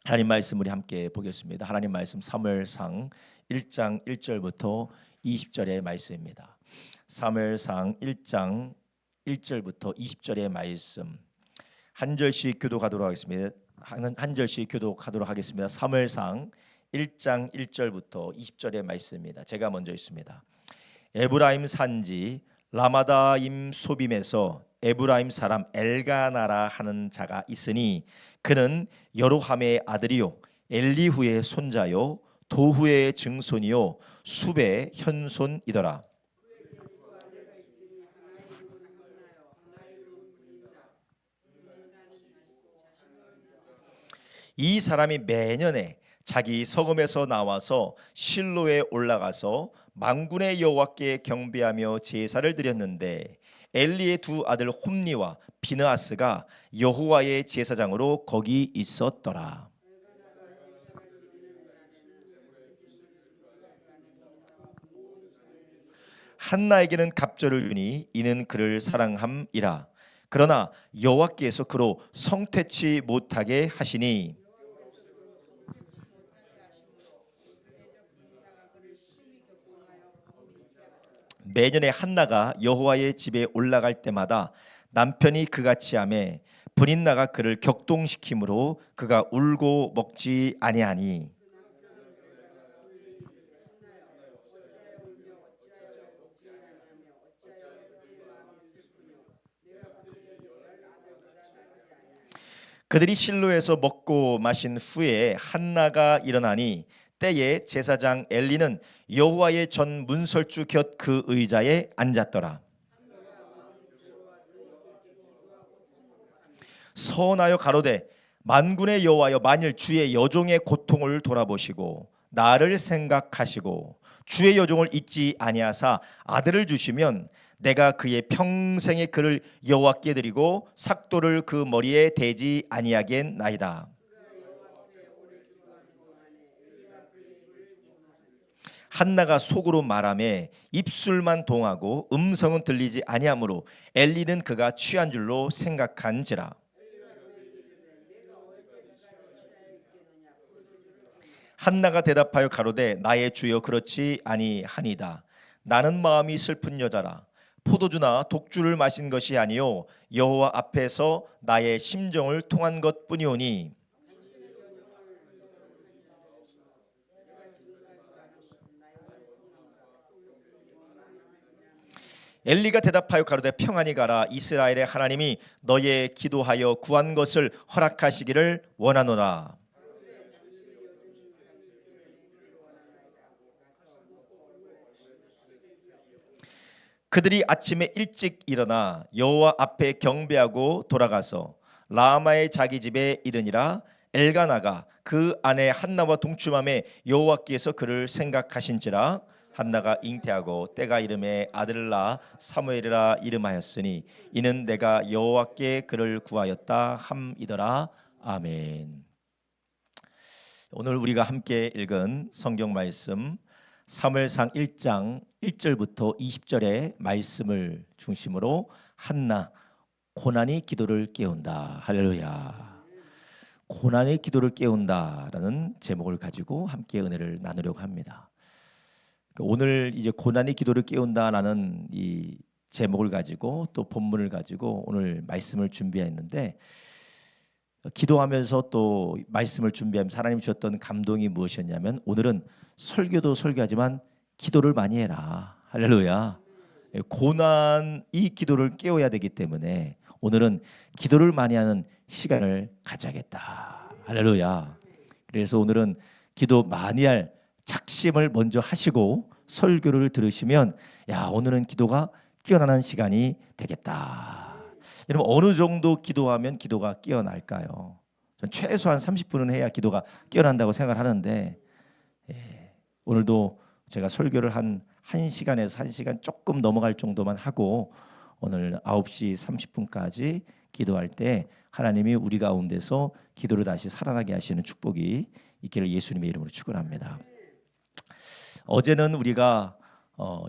하나님 말씀 우리 함께 보겠습니다. 하나님 말씀 사무엘상 1장 1절부터 20절의 말씀입니다. 사무엘상 1장 1절부터 20절의 말씀 한 절씩 교독하도록 하겠습니다. 한 절씩 교독하도록 하겠습니다. 사무엘상 1장 1절부터 20절의 말씀입니다. 제가 먼저 읽습니다. 에브라임 산지 라마다임 소빔에서 에브라임 사람 엘가나라 하는 자가 있으니 그는 여로함의 아들이요 엘리후의 손자요 도후의 증손이요 숲의 현손이더라. 이 사람이 매년에 자기 서금에서 나와서 실로에 올라가서 만군의 여호와께 경배하며 제사를 드렸는데 엘리의 두 아들 홈니와 비느하스가 여호와의 제사장으로 거기 있었더라. 한나에게는 갑절을 주니 이는 그를 사랑함이라. 그러나 여호와께서 그로 성퇴치 못하게 하시니 매년에 한나가 여호와의 집에 올라갈 때마다 남편이 그같이 하매 분인나가 그를 격동시키므로 그가 울고 먹지 아니하니 그들이 실로에서 먹고 마신 후에 한나가 일어나니 때에 제사장 엘리는 여호와의 전 문설주 곁 그 의자에 앉았더라. 서원하여 가로되 만군의 여호와여 만일 주의 여종의 고통을 돌아보시고 나를 생각하시고 주의 여종을 잊지 아니하사 아들을 주시면 내가 그의 평생의 그를 여호와께 드리고 삭도를 그 머리에 대지 아니하겠나이다. 한나가 속으로 말하매 입술만 동하고 음성은 들리지 아니하므로 엘리는 그가 취한 줄로 생각한지라. 한나가 대답하여 가로되 나의 주여 그렇지 아니하니이다. 나는 마음이 슬픈 여자라. 포도주나 독주를 마신 것이 아니요 여호와 앞에서 나의 심정을 통한 것뿐이오니 엘리가 대답하여 가로되 평안히 가라. 이스라엘의 하나님이 너의 기도하여 구한 것을 허락하시기를 원하노라. 그들이 아침에 일찍 일어나 여호와 앞에 경배하고 돌아가서 라마의 자기 집에 이르니라. 엘가나가 그 아내 한나와 동침함에 여호와께서 그를 생각하신지라. 한나가 잉태하고 때가 이름에 아들을 낳아 사무엘이라 이름하였으니 이는 내가 여호와께 그를 구하였다 함이더라. 아멘. 오늘 우리가 함께 읽은 성경 말씀 사무엘상 1장 1절부터 20절의 말씀을 중심으로 한나 고난이 기도를 깨운다. 할렐루야. 고난이 기도를 깨운다라는 제목을 가지고 함께 은혜를 나누려고 합니다. 오늘 이제 고난이 기도를 깨운다라는 이 제목을 가지고 또 본문을 가지고 오늘 말씀을 준비했는데 기도하면서 또 말씀을 준비하면서 하나님 주셨던 감동이 무엇이었냐면 오늘은 설교도 설교하지만 기도를 많이 해라. 할렐루야. 고난이 기도를 깨워야 되기 때문에 오늘은 기도를 많이 하는 시간을 가져야겠다. 할렐루야. 그래서 오늘은 기도 많이 할 작심을 먼저 하시고 설교를 들으시면 야 오늘은 기도가 깨어나는 시간이 되겠다. 여러분 어느 정도 기도하면 기도가 깨어날까요? 전 최소한 30분은 해야 기도가 깨어난다고 생각을 하는데 오늘도 제가 설교를 한 1시간에서 1시간 조금 넘어갈 정도만 하고 오늘 9시 30분까지 기도할 때 하나님이 우리 가운데서 기도를 다시 살아나게 하시는 축복이 있기를 예수님의 이름으로 축원합니다. 어제는 우리가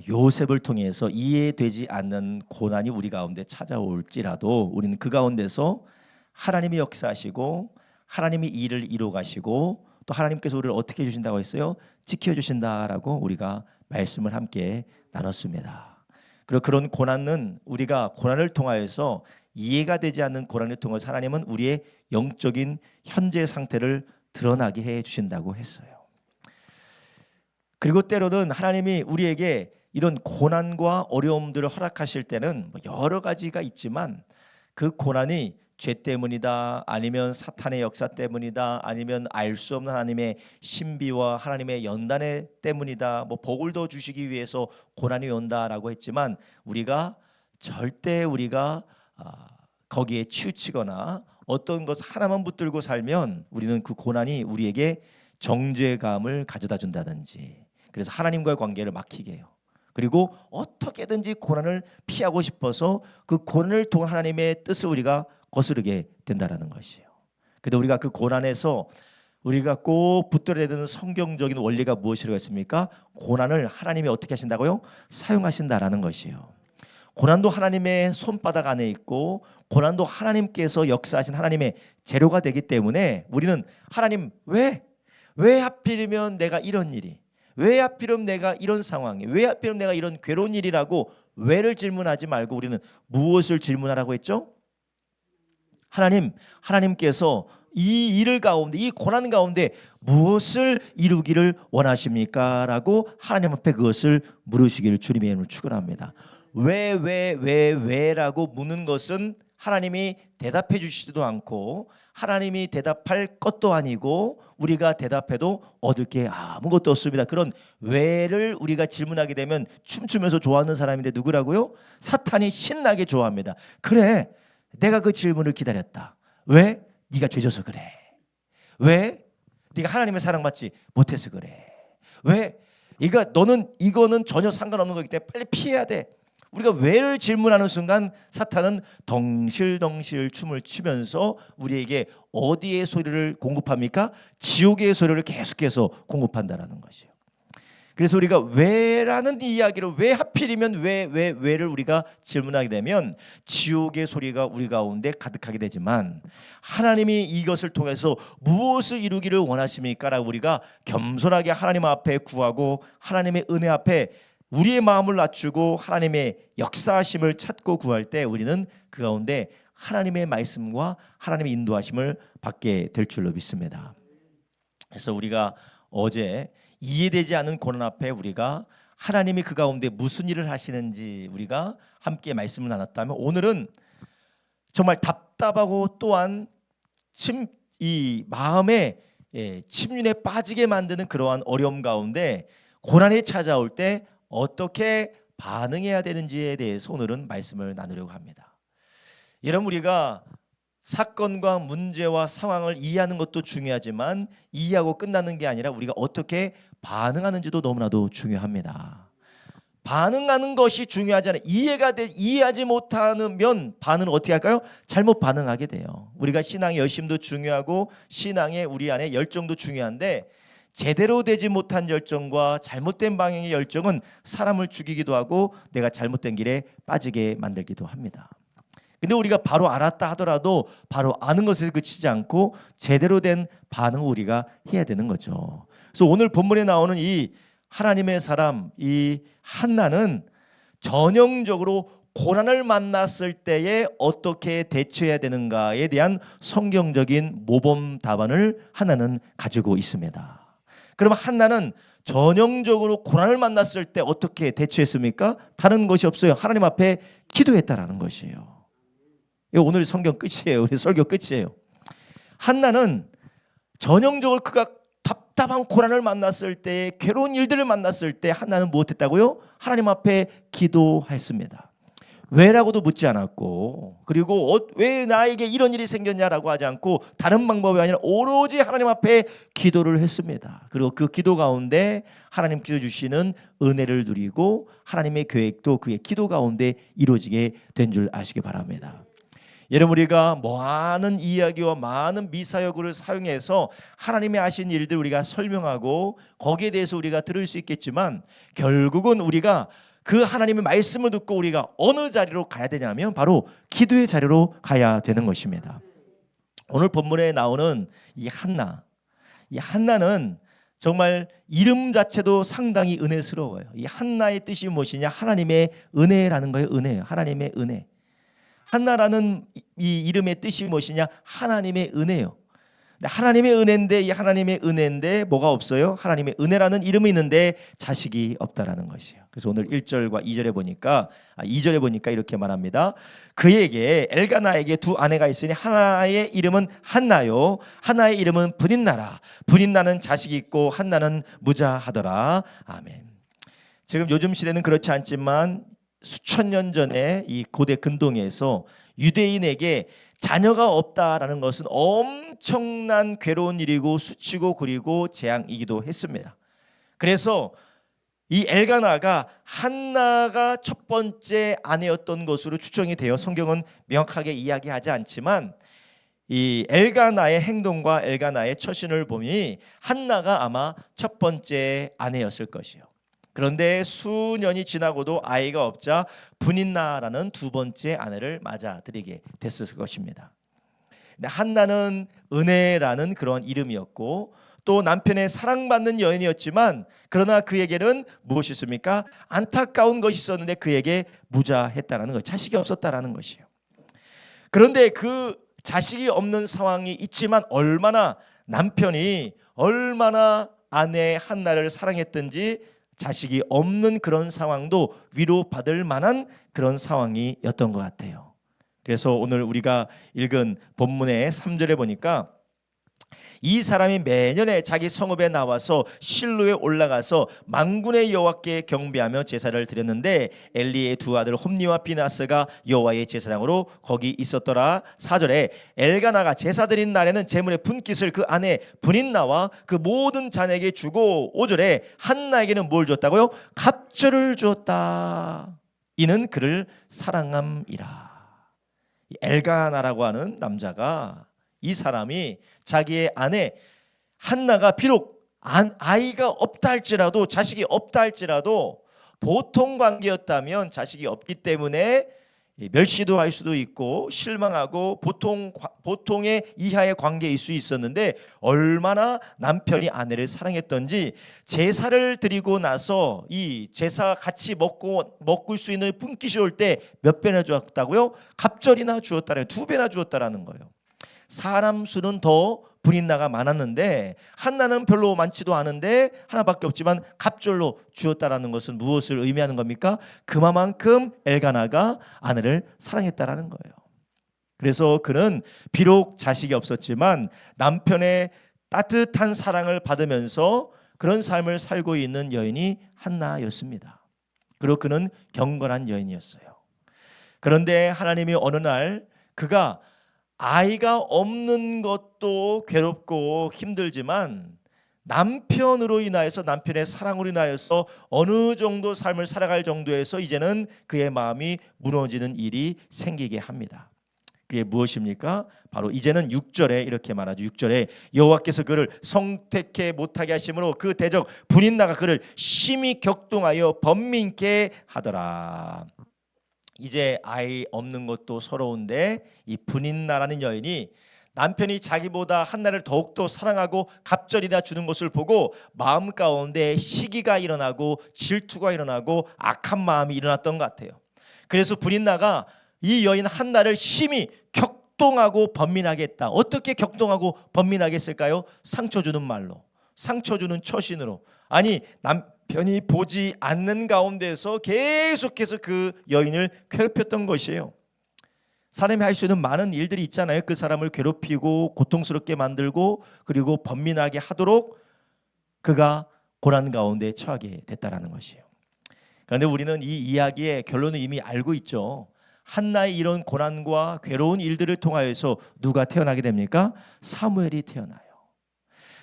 요셉을 통해서 이해되지 않는 고난이 우리 가운데 찾아올지라도 우리는 그 가운데서 하나님이 역사하시고 하나님이 이 일을 이루어 가시고 또 하나님께서 우리를 어떻게 해주신다고 했어요? 지켜주신다라고 우리가 말씀을 함께 나눴습니다. 그리고 그런 고난은 우리가 고난을 통하여서 이해가 되지 않는 고난을 통해서 하나님은 우리의 영적인 현재 상태를 드러나게 해주신다고 했어요. 그리고 때로는 하나님이 우리에게 이런 고난과 어려움들을 허락하실 때는 여러 가지가 있지만 그 고난이 죄 때문이다, 아니면 사탄의 역사 때문이다, 아니면 알 수 없는 하나님의 신비와 하나님의 연단의 때문이다, 복을 더 주시기 위해서 고난이 온다라고 했지만 우리가 절대 우리가 거기에 치우치거나 어떤 것 하나만 붙들고 살면 우리는 그 고난이 우리에게 정죄감을 가져다 준다든지, 그래서 하나님과의 관계를 막히게 해요. 그리고 어떻게든지 고난을 피하고 싶어서 그 고난을 통한 하나님의 뜻을 우리가 거스르게 된다라는 것이에요. 그런데 우리가 그 고난에서 우리가 꼭 붙들어야 되는 성경적인 원리가 무엇이라고 했습니까? 고난을 하나님이 어떻게 하신다고요? 사용하신다라는 것이에요. 고난도 하나님의 손바닥 안에 있고 고난도 하나님께서 역사하신 하나님의 재료가 되기 때문에 우리는 하나님 왜 하필이면 내가 이런 일이, 왜 하필이면 내가 이런 상황이, 왜 하필이면 내가 이런 괴로운 일이라고 왜를 질문하지 말고 우리는 무엇을 질문하라고 했죠? 하나님께서 이 일을 가운데, 이 고난 가운데 무엇을 이루기를 원하십니까? 라고 하나님 앞에 그것을 물으시기를 주님의 이름으로 축원합니다. 왜라고 묻는 것은 하나님이 대답해 주시지도 않고 하나님이 대답할 것도 아니고 우리가 대답해도 얻을 게 아무것도 없습니다. 그런 왜를 우리가 질문하게 되면 춤추면서 좋아하는 사람인데 누구라고요? 사탄이 신나게 좋아합니다. 그래, 내가 그 질문을 기다렸다. 왜? 네가 죄져서 그래. 왜? 네가 하나님의 사랑받지 못해서 그래. 왜? 이거는 전혀 상관없는 거기 때문에 빨리 피해야 돼. 우리가 왜를 질문하는 순간 사탄은 덩실덩실 춤을 추면서 우리에게 어디의 소리를 공급합니까? 지옥의 소리를 계속해서 공급한다라는 것이에요. 그래서 우리가 왜라는 이야기를, 왜 하필이면 왜를 우리가 질문하게 되면 지옥의 소리가 우리 가운데 가득하게 되지만 하나님이 이것을 통해서 무엇을 이루기를 원하십니까? 라고 우리가 겸손하게 하나님 앞에 구하고 하나님의 은혜 앞에 우리의 마음을 낮추고 하나님의 역사하심을 찾고 구할 때 우리는 그 가운데 하나님의 말씀과 하나님의 인도하심을 받게 될 줄로 믿습니다. 그래서 우리가 어제 이해되지 않은 고난 앞에 우리가 하나님이 그 가운데 무슨 일을 하시는지 우리가 함께 말씀을 나눴다면, 오늘은 정말 답답하고 또한 이 마음에 침륜에 빠지게 만드는 그러한 어려움 가운데 고난이 찾아올 때 어떻게 반응해야 되는지에 대해서 오늘은 말씀을 나누려고 합니다. 여러분, 우리가 사건과 문제와 상황을 이해하는 것도 중요하지만 이해하고 끝나는 게 아니라 우리가 어떻게 반응하는지도 너무나도 중요합니다. 반응하는 것이 중요하잖아요. 이해하지 못하면 반응은 어떻게 할까요? 잘못 반응하게 돼요. 우리가 신앙의 열심도 중요하고 신앙의 우리 안에 열정도 중요한데 제대로 되지 못한 열정과 잘못된 방향의 열정은 사람을 죽이기도 하고 내가 잘못된 길에 빠지게 만들기도 합니다. 근데 우리가 바로 알았다 하더라도 바로 아는 것에 그치지 않고 제대로 된 반응을 우리가 해야 되는 거죠. 그래서 오늘 본문에 나오는 이 하나님의 사람, 이 한나는 전형적으로 고난을 만났을 때에 어떻게 대처해야 되는가에 대한 성경적인 모범 답안을 한나는 가지고 있습니다. 그럼 한나는 전형적으로 고난을 만났을 때 어떻게 대처했습니까? 다른 것이 없어요. 하나님 앞에 기도했다라는 것이에요. 오늘 성경 끝이에요. 우리 설교 끝이에요. 한나는 전형적으로 그가 답답한 고난을 만났을 때, 괴로운 일들을 만났을 때 한나는 무엇했다고요? 하나님 앞에 기도했습니다. 왜라고도 묻지 않았고, 그리고 왜 나에게 이런 일이 생겼냐라고 하지 않고 다른 방법이 아니라 오로지 하나님 앞에 기도를 했습니다. 그리고 그 기도 가운데 하나님께서 주시는 은혜를 누리고 하나님의 계획도 그의 기도 가운데 이루어지게 된 줄 아시기 바랍니다. 여러분, 우리가 많은 이야기와 많은 미사여구를 사용해서 하나님이 하신 일들 우리가 설명하고 거기에 대해서 우리가 들을 수 있겠지만 결국은 우리가 그 하나님의 말씀을 듣고 우리가 어느 자리로 가야 되냐면 바로 기도의 자리로 가야 되는 것입니다. 오늘 본문에 나오는 이 한나, 이 한나는 정말 이름 자체도 상당히 은혜스러워요. 이 한나의 뜻이 무엇이냐? 하나님의 은혜라는 거예요. 은혜예요. 하나님의 은혜. 한나라는 이 이름의 뜻이 무엇이냐? 하나님의 은혜요. 하나님의 은혜인데, 이 하나님의 은혜인데 뭐가 없어요? 하나님의 은혜라는 이름이 있는데 자식이 없다라는 것이에요. 그래서 오늘 1절과 2절에 보니까 2절에 보니까 이렇게 말합니다. 그에게 엘가나에게 두 아내가 있으니 하나의 이름은 한나요, 하나의 이름은 브닌나라. 브닌나는 자식이 있고 한나는 무자하더라. 아멘. 지금 요즘 시대는 그렇지 않지만 수천 년 전에 이 고대 근동에서 유대인에게 자녀가 없다라는 것은 엄청난 괴로운 일이고 수치고 그리고 재앙이기도 했습니다. 그래서 이 엘가나가 한나가 첫 번째 아내였던 것으로 추정이 되어 성경은 명확하게 이야기하지 않지만 이 엘가나의 행동과 엘가나의 처신을 보니 한나가 아마 첫 번째 아내였을 것이요. 그런데 수년이 지나고도 아이가 없자 브닌나라는 두 번째 아내를 맞아들이게 됐을 것입니다. 한나는 은혜라는 그런 이름이었고 또 남편의 사랑받는 여인이었지만 그러나 그에게는 무엇이 있습니까? 안타까운 것이 있었는데 그에게 무자했다라는 것, 자식이 없었다라는 것이에요. 그런데 그 자식이 없는 상황이 있지만 남편이 얼마나 아내 한나를 사랑했든지 자식이 없는 그런 상황도 위로받을 만한 그런 상황이었던 것 같아요. 그래서 오늘 우리가 읽은 본문의 3절에 보니까 이 사람이 매년에 자기 성읍에 나와서 실로에 올라가서 만군의 여호와께 경배하며 제사를 드렸는데 엘리의 두 아들 홈니와 비나스가 여호와의 제사장으로 거기 있었더라. 4절에 엘가나가 제사 드린 날에는 제물의 분깃을 그 아내 브닌나와 그 모든 자녀에게 주고 5절에 한나에게는 뭘 줬다고요? 갑절을 주었다. 이는 그를 사랑함이라. 엘가나라고 하는 남자가, 이 사람이 자기의 아내 한나가 비록 아이가 없다 할지라도, 자식이 없다 할지라도 보통 관계였다면 자식이 없기 때문에 멸시도 할 수도 있고 실망하고 보통의 이하의 관계일 수 있었는데 얼마나 남편이 아내를 사랑했던지 제사를 드리고 나서 이 제사 같이 먹을 수 있는 분깃이 올 때 몇 배나 주었다고요? 갑절이나 주었다는, 2배나 주었다라는 거예요. 사람 수는 더 브닌나가 많았는데 한나는 별로 많지도 않은데 하나밖에 없지만 갑절로 주었다라는 것은 무엇을 의미하는 겁니까? 그만큼 엘가나가 아내를 사랑했다라는 거예요. 그래서 그는 비록 자식이 없었지만 남편의 따뜻한 사랑을 받으면서 그런 삶을 살고 있는 여인이 한나였습니다. 그리고 그는 경건한 여인이었어요. 그런데 하나님이 어느 날 그가 아이가 없는 것도 괴롭고 힘들지만 남편으로 인하여서, 남편의 사랑으로 인하여서 어느 정도 삶을 살아갈 정도에서 이제는 그의 마음이 무너지는 일이 생기게 합니다. 그게 무엇입니까? 바로 이제는 6절에 이렇게 말하죠. 6절에 여호와께서 그를 성택해 못하게 하심으로 그 대적 브닌나가 그를 심히 격동하여 번민케 하더라. 이제 아이 없는 것도 서러운데 이 브닌나라는 여인이 남편이 자기보다 한나를 더욱더 사랑하고 갑절이나 주는 것을 보고 마음 가운데 시기가 일어나고 질투가 일어나고 악한 마음이 일어났던 것 같아요. 그래서 브닌나가 이 여인 한나를 심히 격동하고 번민하게 했다. 어떻게 격동하고 번민하게 했을까요? 상처 주는 말로, 상처 주는 처신으로. 아니, 남편이 보지 않는 가운데서 계속해서 그 여인을 괴롭혔던 것이에요. 사람이 할 수 있는 많은 일들이 있잖아요. 그 사람을 괴롭히고 고통스럽게 만들고 그리고 번민하게 하도록 그가 고난 가운데 처하게 됐다라는 것이에요. 그런데 우리는 이 이야기의 결론을 이미 알고 있죠. 한나의 이런 고난과 괴로운 일들을 통하여서 누가 태어나게 됩니까? 사무엘이 태어나요.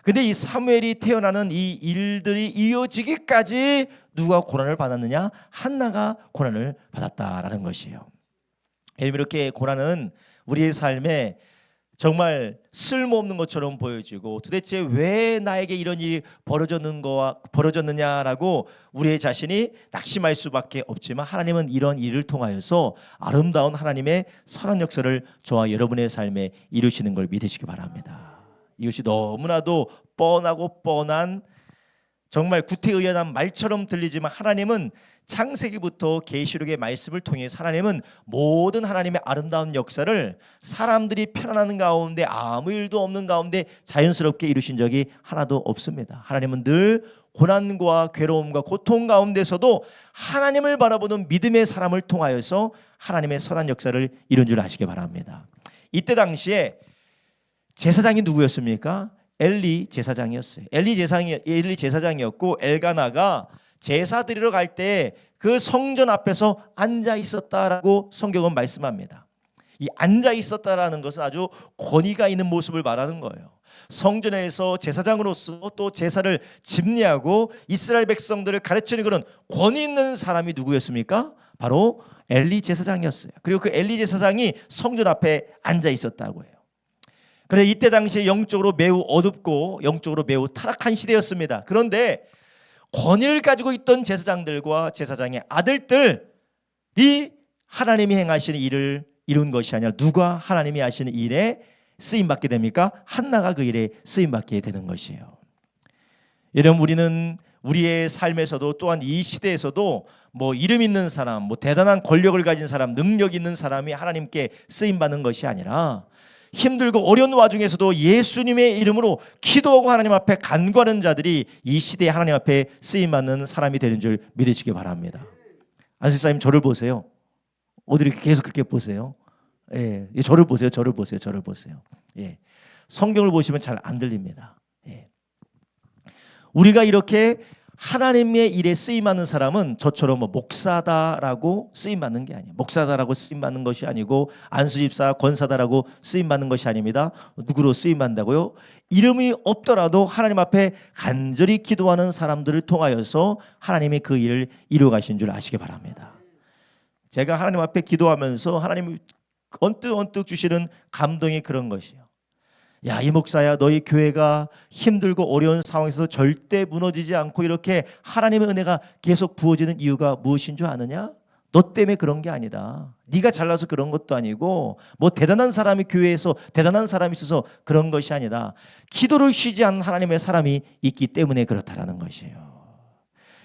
근데 이 사무엘이 태어나는 이 일들이 이어지기까지 누가 고난을 받았느냐? 한나가 고난을 받았다라는 것이에요. 이렇게 고난은 우리의 삶에 정말 쓸모없는 것처럼 보여지고 도대체 왜 나에게 이런 일이 벌어졌느냐라고 우리의 자신이 낙심할 수밖에 없지만 하나님은 이런 일을 통하여서 아름다운 하나님의 선한 역사를 저와 여러분의 삶에 이루시는 걸 믿으시기 바랍니다. 이것이 너무나도 뻔하고 뻔한 정말 구태의연한 말처럼 들리지만 하나님은 창세기부터 계시록의 말씀을 통해 하나님은 모든 하나님의 아름다운 역사를 사람들이 편안한 가운데 아무 일도 없는 가운데 자연스럽게 이루신 적이 하나도 없습니다. 하나님은 늘 고난과 괴로움과 고통 가운데서도 하나님을 바라보는 믿음의 사람을 통하여서 하나님의 선한 역사를 이룬 줄 아시기 바랍니다. 이때 당시에 제사장이 누구였습니까? 엘리 제사장이었어요. 엘리 제사장이었고 엘가나가 제사 드리러 갈 때 그 성전 앞에서 앉아 있었다라고 성경은 말씀합니다. 이 앉아 있었다라는 것은 아주 권위가 있는 모습을 말하는 거예요. 성전에서 제사장으로서 또 제사를 집례하고 이스라엘 백성들을 가르치는 그런 권위 있는 사람이 누구였습니까? 바로 엘리 제사장이었어요. 그리고 그 엘리 제사장이 성전 앞에 앉아 있었다고 해요. 그런데 이때 당시에 영적으로 매우 어둡고 영적으로 매우 타락한 시대였습니다. 그런데 권위를 가지고 있던 제사장들과 제사장의 아들들이 하나님이 행하시는 일을 이룬 것이 아니라 누가 하나님이 하시는 일에 쓰임받게 됩니까? 한나가 그 일에 쓰임받게 되는 것이에요. 여러분, 우리는 우리의 삶에서도 또한 이 시대에서도 뭐 이름 있는 사람, 뭐 대단한 권력을 가진 사람, 능력 있는 사람이 하나님께 쓰임받는 것이 아니라 힘들고 어려운 와중에서도 예수님의 이름으로 기도하고 하나님 앞에 간구하는 자들이 이 시대에 하나님 앞에 쓰임받는 사람이 되는 줄 믿으시기 바랍니다. 안수사님 저를 보세요. 어디 이렇게 계속 그렇게 보세요? 예, 저를 보세요. 저를 보세요. 저를 보세요. 예, 성경을 보시면 잘 안 들립니다. 예. 우리가 이렇게 하나님의 일에 쓰임받는 사람은 저처럼 뭐 목사다라고 쓰임받는 게 아니에요. 목사다라고 쓰임받는 것이 아니고 안수집사, 권사다라고 쓰임받는 것이 아닙니다. 누구로 쓰임받는다고요? 이름이 없더라도 하나님 앞에 간절히 기도하는 사람들을 통하여서 하나님이 그 일을 이루어가신 줄 아시기 바랍니다. 제가 하나님 앞에 기도하면서 하나님이 언뜻 주시는 감동이 그런 것이에요. 야, 이 목사야, 너희 교회가 힘들고 어려운 상황에서 절대 무너지지 않고 이렇게 하나님의 은혜가 계속 부어지는 이유가 무엇인 줄 아느냐? 너 때문에 그런 게 아니다. 네가 잘나서 그런 것도 아니고 뭐 대단한 사람이 교회에서 대단한 사람이 있어서 그런 것이 아니다. 기도를 쉬지 않는 하나님의 사람이 있기 때문에 그렇다라는 것이에요.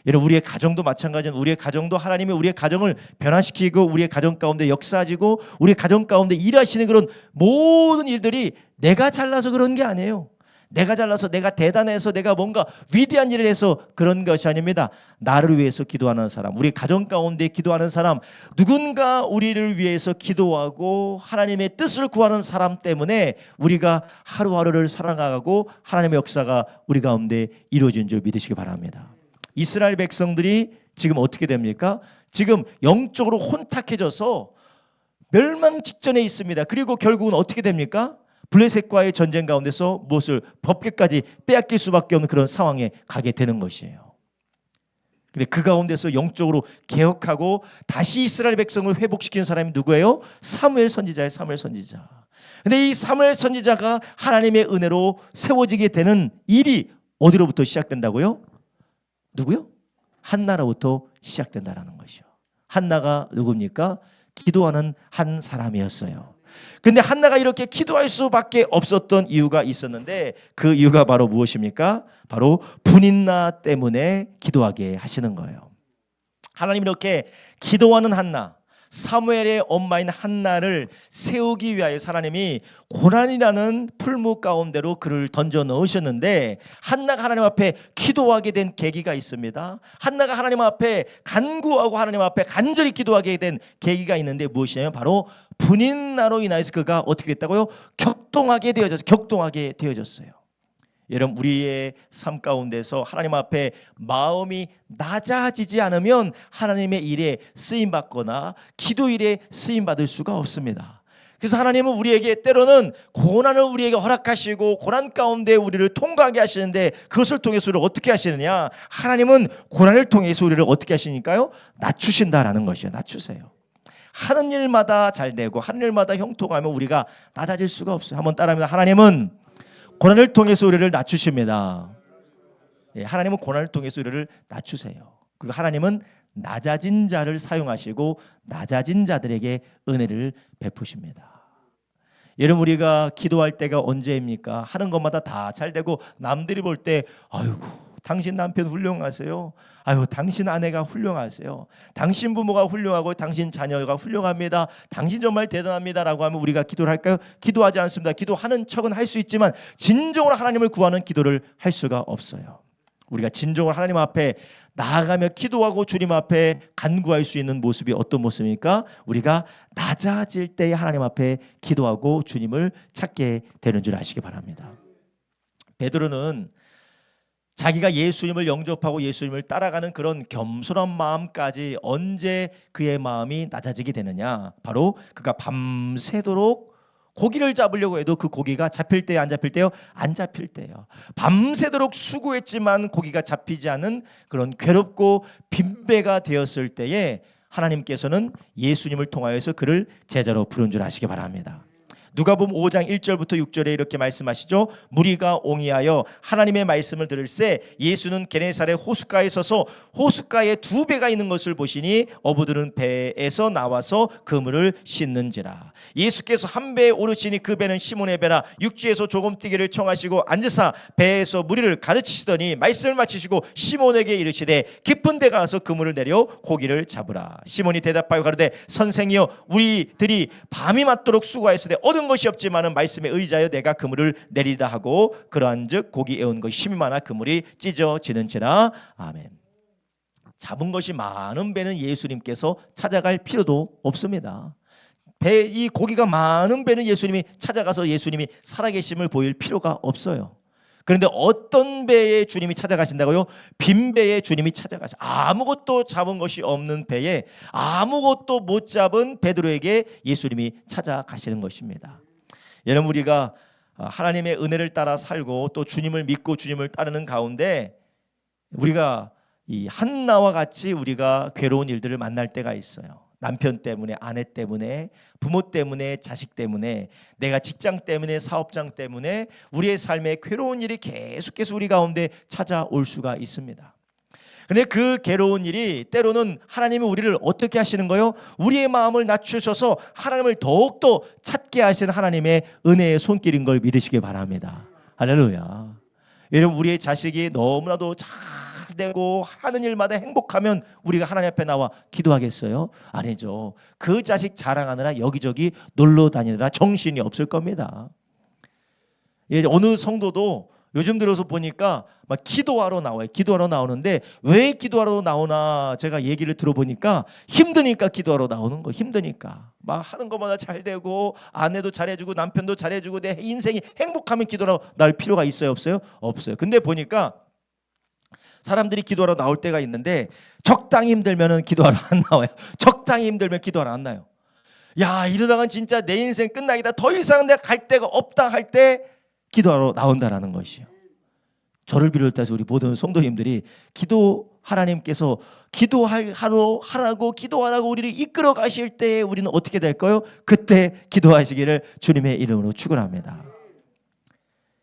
여러분, 우리의 가정도 마찬가지는 우리의 가정도 하나님이 우리의 가정을 변화시키고 우리의 가정 가운데 역사하시고 우리의 가정 가운데 일하시는 그런 모든 일들이 내가 잘나서 그런 게 아니에요. 내가 잘나서 내가 대단해서 내가 뭔가 위대한 일을 해서 그런 것이 아닙니다. 나를 위해서 기도하는 사람, 우리 가정 가운데 기도하는 사람, 누군가 우리를 위해서 기도하고 하나님의 뜻을 구하는 사람 때문에 우리가 하루하루를 살아가고 하나님의 역사가 우리 가운데 이루어진 줄 믿으시기 바랍니다. 이스라엘 백성들이 지금 어떻게 됩니까? 지금 영적으로 혼탁해져서 멸망 직전에 있습니다. 그리고 결국은 어떻게 됩니까? 블레셋과의 전쟁 가운데서 무엇을 법궤까지 빼앗길 수밖에 없는 그런 상황에 가게 되는 것이에요. 근데 그 가운데서 영적으로 개혁하고 다시 이스라엘 백성을 회복시키는 사람이 누구예요? 사무엘 선지자예요. 사무엘 선지자. 근데 이 사무엘 선지자가 하나님의 은혜로 세워지게 되는 일이 어디로부터 시작된다고요? 누구요? 한나로부터 시작된다라는 것이요. 한나가 누굽니까? 기도하는 한 사람이었어요. 근데 한나가 이렇게 기도할 수밖에 없었던 이유가 있었는데 그 이유가 바로 무엇입니까? 바로 분인나 때문에 기도하게 하시는 거예요. 하나님 이렇게 기도하는 한나, 사무엘의 엄마인 한나를 세우기 위하여 하나님이 고난이라는 풀무 가운데로 그를 던져 넣으셨는데 한나가 하나님 앞에 기도하게 된 계기가 있습니다. 한나가 하나님 앞에 간구하고 하나님 앞에 간절히 기도하게 된 계기가 있는데 무엇이냐면 바로 분인나로 인하여서 그가 어떻게 됐다고요? 격동하게 되어졌어요. 여러분, 우리의 삶 가운데서 하나님 앞에 마음이 낮아지지 않으면 하나님의 일에 쓰임받거나 기도 일에 쓰임받을 수가 없습니다. 그래서 하나님은 우리에게 때로는 고난을 우리에게 허락하시고 고난 가운데 우리를 통과하게 하시는데 그것을 통해서 우리를 어떻게 하시느냐? 하나님은 고난을 통해서 우리를 어떻게 하시니까요? 낮추신다라는 것이에요. 낮추세요. 하는 일마다 잘 되고 하는 일마다 형통하면 우리가 낮아질 수가 없어요. 한번 따라합니다. 하나님은 고난을 통해서 우리를 낮추십니다. 예, 하나님은 고난을 통해서 우리를 낮추세요. 그리고 하나님은 낮아진 자를 사용하시고 낮아진 자들에게 은혜를 베푸십니다. 여러분, 우리가 기도할 때가 언제입니까? 하는 것마다 다 잘 되고 남들이 볼 때 아이고 당신 남편 훌륭하세요. 아유 당신 아내가 훌륭하세요. 당신 부모가 훌륭하고 당신 자녀가 훌륭합니다. 당신 정말 대단합니다라고 하면 우리가 기도를 할까요? 기도하지 않습니다. 기도하는 척은 할 수 있지만 진정으로 하나님을 구하는 기도를 할 수가 없어요. 우리가 진정으로 하나님 앞에 나아가며 기도하고 주님 앞에 간구할 수 있는 모습이 어떤 모습입니까? 우리가 낮아질 때 하나님 앞에 기도하고 주님을 찾게 되는 줄 아시기 바랍니다. 베드로는 자기가 예수님을 영접하고 예수님을 따라가는 그런 겸손한 마음까지 언제 그의 마음이 낮아지게 되느냐? 바로 그가 밤새도록 고기를 잡으려고 해도 그 고기가 잡힐 때요, 안 잡힐 때요? 안 잡힐 때요. 밤새도록 수고했지만 고기가 잡히지 않은 그런 괴롭고 빈배가 되었을 때에 하나님께서는 예수님을 통하여서 그를 제자로 부른 줄 아시기 바랍니다. 누가복음 5장 1절부터 6절에 이렇게 말씀하시죠. 무리가 옹이하여 하나님의 말씀을 들을새 예수는 게네사렛 호숫가에 서서 호숫가에 2배가 있는 것을 보시니 어부들은 배에서 나와서 그물을 씻는지라. 예수께서 한 배에 오르시니 그 배는 시몬의 배라. 육지에서 조금 뛰기를 청하시고 앉으사 배에서 무리를 가르치시더니 말씀을 마치시고 시몬에게 이르시되 깊은 데 가서 그물을 내려 고기를 잡으라. 시몬이 대답하여 가로되 선생이여 우리들이 밤이 맞도록 수고하였으되 얻은 것이 없지만은 말씀에 의지하여 내가 그물을 내리다 하고 그러한즉 고기 애운 것이 힘이 많아 그물이 찢어지는지라. 아멘. 잡은 것이 많은 배는 예수님께서 찾아갈 필요도 없습니다. 이 고기가 많은 배는 예수님이 찾아가서 예수님이 살아계심을 보일 필요가 없어요. 그런데 어떤 배에 주님이 찾아가신다고요? 빈 배에 주님이 찾아가서 아무것도 잡은 것이 없는 배에 아무것도 못 잡은 베드로에게 예수님이 찾아가시는 것입니다. 여러분, 우리가 하나님의 은혜를 따라 살고 또 주님을 믿고 주님을 따르는 가운데 우리가 이 한나와 같이 우리가 괴로운 일들을 만날 때가 있어요. 남편 때문에, 아내 때문에, 부모 때문에, 자식 때문에, 내가 직장 때문에, 사업장 때문에 우리의 삶에 괴로운 일이 계속해서 우리 가운데 찾아올 수가 있습니다. 그런데 그 괴로운 일이 때로는 하나님이 우리를 어떻게 하시는 거요? 우리의 마음을 낮추셔서 하나님을 더욱더 찾게 하시는 하나님의 은혜의 손길인 걸 믿으시기 바랍니다. 할렐루야. 여러분, 우리의 자식이 너무나도 잘 되고 하는 일마다 행복하면 우리가 하나님 앞에 나와 기도하겠어요? 아니죠. 그 자식 자랑하느라 여기저기 놀러 다니느라 정신이 없을 겁니다. 어느 성도도 요즘 들어서 보니까 막 기도하러 나와요. 기도하러 나오는데 왜 기도하러 나오나 제가 얘기를 들어보니까 힘드니까 기도하러 나오는 거. 힘드니까 막 하는 것마다 잘 되고 아내도 잘해주고 남편도 잘해주고 내 인생이 행복하면 기도하러 나올 필요가 있어요? 없어요? 없어요. 근데 보니까 사람들이 기도하러 나올 때가 있는데 적당히 힘들면 기도하러 안 나와요. 적당히 힘들면 기도하러 안 나요. 야, 이러다간 진짜 내 인생 끝나기다. 더 이상 내가 갈 데가 없다 할 때 기도하러 나온다라는 것이요. 저를 비롯해서 우리 모든 성도님들이 하나님께서 기도하라고 기도하라고 우리를 이끌어 가실 때에 우리는 어떻게 될까요? 그때 기도하시기를 주님의 이름으로 축원합니다.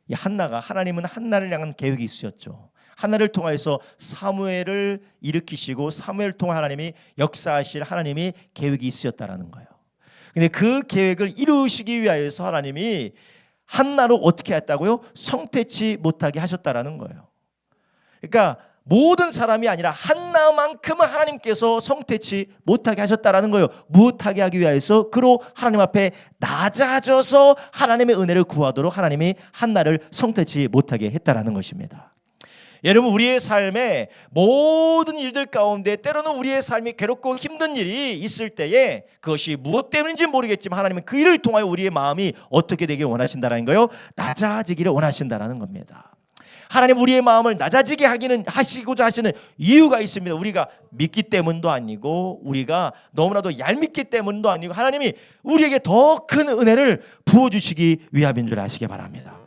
이 하나님은 한나를 향한 계획이 있으셨죠. 하나를 통해서 사무엘을 일으키시고 사무엘을 통해 하나님이 역사하실 하나님이 계획이 있으셨다라는 거예요. 근데 그 계획을 이루시기 위하여서 하나님이 한나로 어떻게 했다고요? 성태치 못하게 하셨다라는 거예요. 그러니까 모든 사람이 아니라 한나만큼은 하나님께서 성태치 못하게 하셨다라는 거예요. 무엇하게 하기 위해서 그로 하나님 앞에 낮아져서 하나님의 은혜를 구하도록 하나님이 한나를 성태치 못하게 했다라는 것입니다. 여러분, 우리의 삶에 모든 일들 가운데 때로는 우리의 삶이 괴롭고 힘든 일이 있을 때에 그것이 무엇 때문인지 모르겠지만 하나님은 그 일을 통하여 우리의 마음이 어떻게 되길 원하신다라는 거예요? 낮아지기를 원하신다라는 겁니다. 하나님 우리의 마음을 낮아지게 하시고자 하시는 이유가 있습니다. 우리가 믿기 때문도 아니고 우리가 너무나도 얄밉기 때문도 아니고 하나님이 우리에게 더 큰 은혜를 부어주시기 위함인 줄 아시기 바랍니다.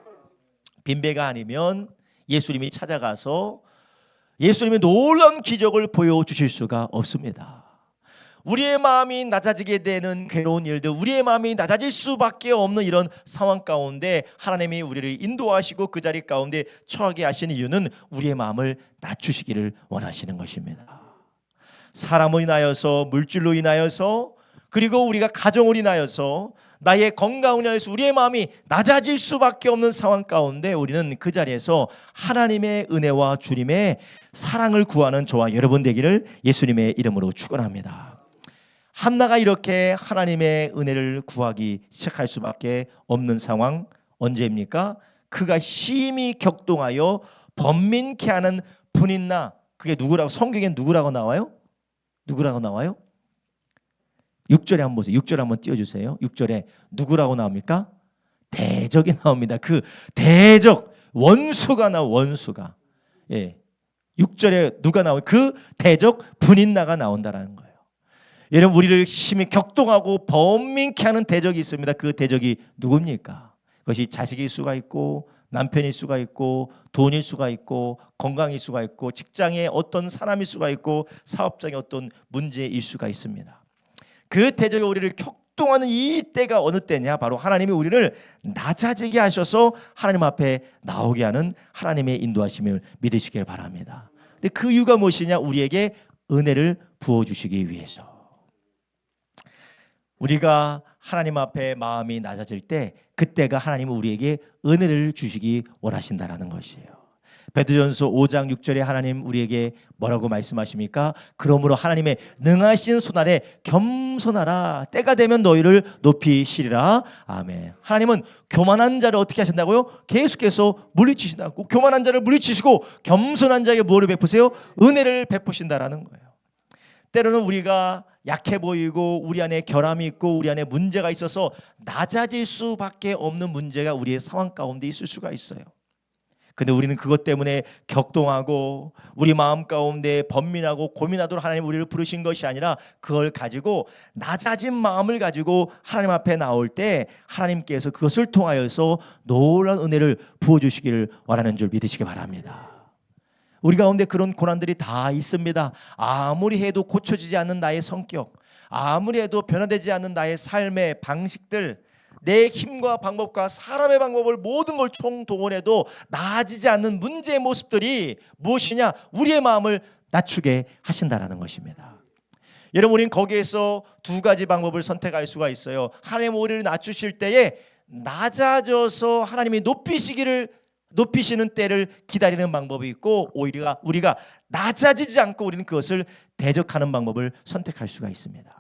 빈배가 아니면 예수님이 찾아가서 예수님의 놀라운 기적을 보여주실 수가 없습니다. 우리의 마음이 낮아지게 되는 괴로운 일들, 우리의 마음이 낮아질 수밖에 없는 이런 상황 가운데 하나님이 우리를 인도하시고 그 자리 가운데 처하게 하시는 이유는 우리의 마음을 낮추시기를 원하시는 것입니다. 사람으로 인하여서, 물질로 인하여서, 그리고 우리가 가정으로 인하여서, 나의 건강으로 인하여서 우리의 마음이 낮아질 수밖에 없는 상황 가운데 우리는 그 자리에서 하나님의 은혜와 주님의 사랑을 구하는 저와 여러분 되기를 예수님의 이름으로 축원합니다. 한나가 이렇게 하나님의 은혜를 구하기 시작할 수밖에 없는 상황 언제입니까? 그가 심히 격동하여 번민케 하는 분인나, 그게 누구라고, 성경에 누구라고 나와요? 누구라고 나와요? 6절에 한번 보세요. 6절 한번 띄워주세요. 6절에 누구라고 나옵니까? 대적이 나옵니다. 그 대적, 원수가 나와, 원수가. 예. 6절에 누가 나와요? 그 대적 분인나가 나온다라는 거예요. 여러분, 우리를 심히 격동하고 번민케 하는 대적이 있습니다. 그 대적이 누굽니까? 그것이 자식일 수가 있고, 남편일 수가 있고, 돈일 수가 있고, 건강일 수가 있고, 직장의 어떤 사람일 수가 있고, 사업장의 어떤 문제일 수가 있습니다. 그 대적이 우리를 격동하는 이 때가 어느 때냐? 바로 하나님이 우리를 낮아지게 하셔서 하나님 앞에 나오게 하는 하나님의 인도하심을 믿으시길 바랍니다. 근데 그 이유가 무엇이냐? 우리에게 은혜를 부어주시기 위해서. 우리가 하나님 앞에 마음이 낮아질 때 그때가 하나님은 우리에게 은혜를 주시기 원하신다라는 것이에요. 베드로전서 5장 6절에 하나님 우리에게 뭐라고 말씀하십니까? 그러므로 하나님의 능하신 손아래 겸손하라. 때가 되면 너희를 높이시리라. 아멘. 하나님은 교만한 자를 어떻게 하신다고요? 계속해서 물리치신다고. 교만한 자를 물리치시고 겸손한 자에게 뭐를 베푸세요? 은혜를 베푸신다라는 거예요. 때로는 우리가 약해 보이고 우리 안에 결함이 있고 우리 안에 문제가 있어서 낮아질 수밖에 없는 문제가 우리의 상황 가운데 있을 수가 있어요. 근데 우리는 그것 때문에 격동하고 우리 마음 가운데 번민하고 고민하도록 하나님 우리를 부르신 것이 아니라 그걸 가지고 낮아진 마음을 가지고 하나님 앞에 나올 때 하나님께서 그것을 통하여서 놀라운 은혜를 부어주시기를 원하는 줄 믿으시기 바랍니다. 우리 가운데 그런 고난들이 다 있습니다. 아무리 해도 고쳐지지 않는 나의 성격, 아무리 해도 변화되지 않는 나의 삶의 방식들, 내 힘과 방법과 사람의 방법을 모든 걸 총동원해도 나아지지 않는 문제의 모습들이 무엇이냐? 우리의 마음을 낮추게 하신다라는 것입니다. 여러분, 우리는 거기에서 두 가지 방법을 선택할 수가 있어요. 하나님 우리를 낮추실 때에 낮아져서 하나님이 높이시는 때를 기다리는 방법이 있고, 오히려 우리가 낮아지지 않고 우리는 그것을 대적하는 방법을 선택할 수가 있습니다.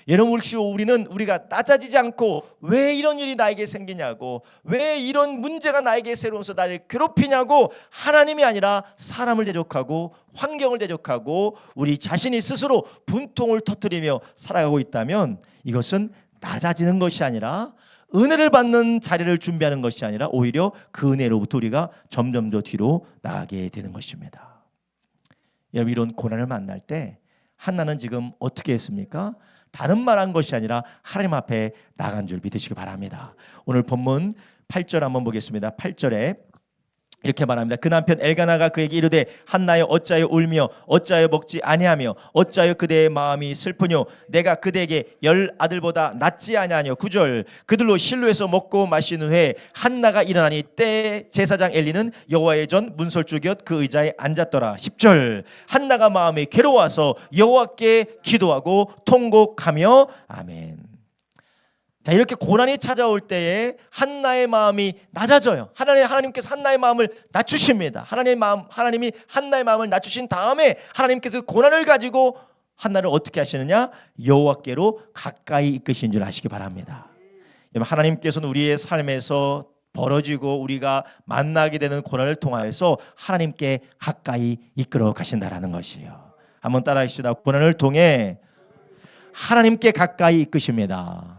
여러분, 혹시 우리가 낮아지지 않고 왜 이런 일이 나에게 생기냐고, 왜 이런 문제가 나에게 새로워서 나를 괴롭히냐고 하나님이 아니라 사람을 대적하고 환경을 대적하고 우리 자신이 스스로 분통을 터뜨리며 살아가고 있다면 이것은 낮아지는 것이 아니라, 은혜를 받는 자리를 준비하는 것이 아니라 오히려 그 은혜로부터 우리가 점점 더 뒤로 나가게 되는 것입니다. 여러분, 이런 고난을 만날 때 한나는 지금 어떻게 했습니까? 다른 말한 것이 아니라 하나님 앞에 나간 줄 믿으시기 바랍니다. 오늘 본문 8절 한번 보겠습니다. 8절에 이렇게 말합니다. 그 남편 엘가나가 그에게 이르되 한나여 어찌하여 울며 어찌하여 먹지 아니하며 어찌하여 그대의 마음이 슬프뇨? 내가 그대에게 10 아들보다 낫지 아니하뇨? 9절 그들로 실로에서 먹고 마신 후에 한나가 일어나니 때 제사장 엘리는 여호와의 전 문설주 곁 그 의자에 앉았더라. 10절 한나가 마음이 괴로워서 여호와께 기도하고 통곡하며 아멘. 자, 이렇게 고난이 찾아올 때에 한나의 마음이 낮아져요. 하나님께서 한나의 마음을 낮추십니다. 하나님이 한나의 마음을 낮추신 다음에 하나님께서 고난을 가지고 한나를 어떻게 하시느냐? 여호와께로 가까이 이끄신 줄 아시기 바랍니다. 하나님께서는 우리의 삶에서 벌어지고 우리가 만나게 되는 고난을 통하여서 하나님께 가까이 이끌어 가신다라는 것이에요. 한번 따라하시다. 고난을 통해 하나님께 가까이 이끄십니다.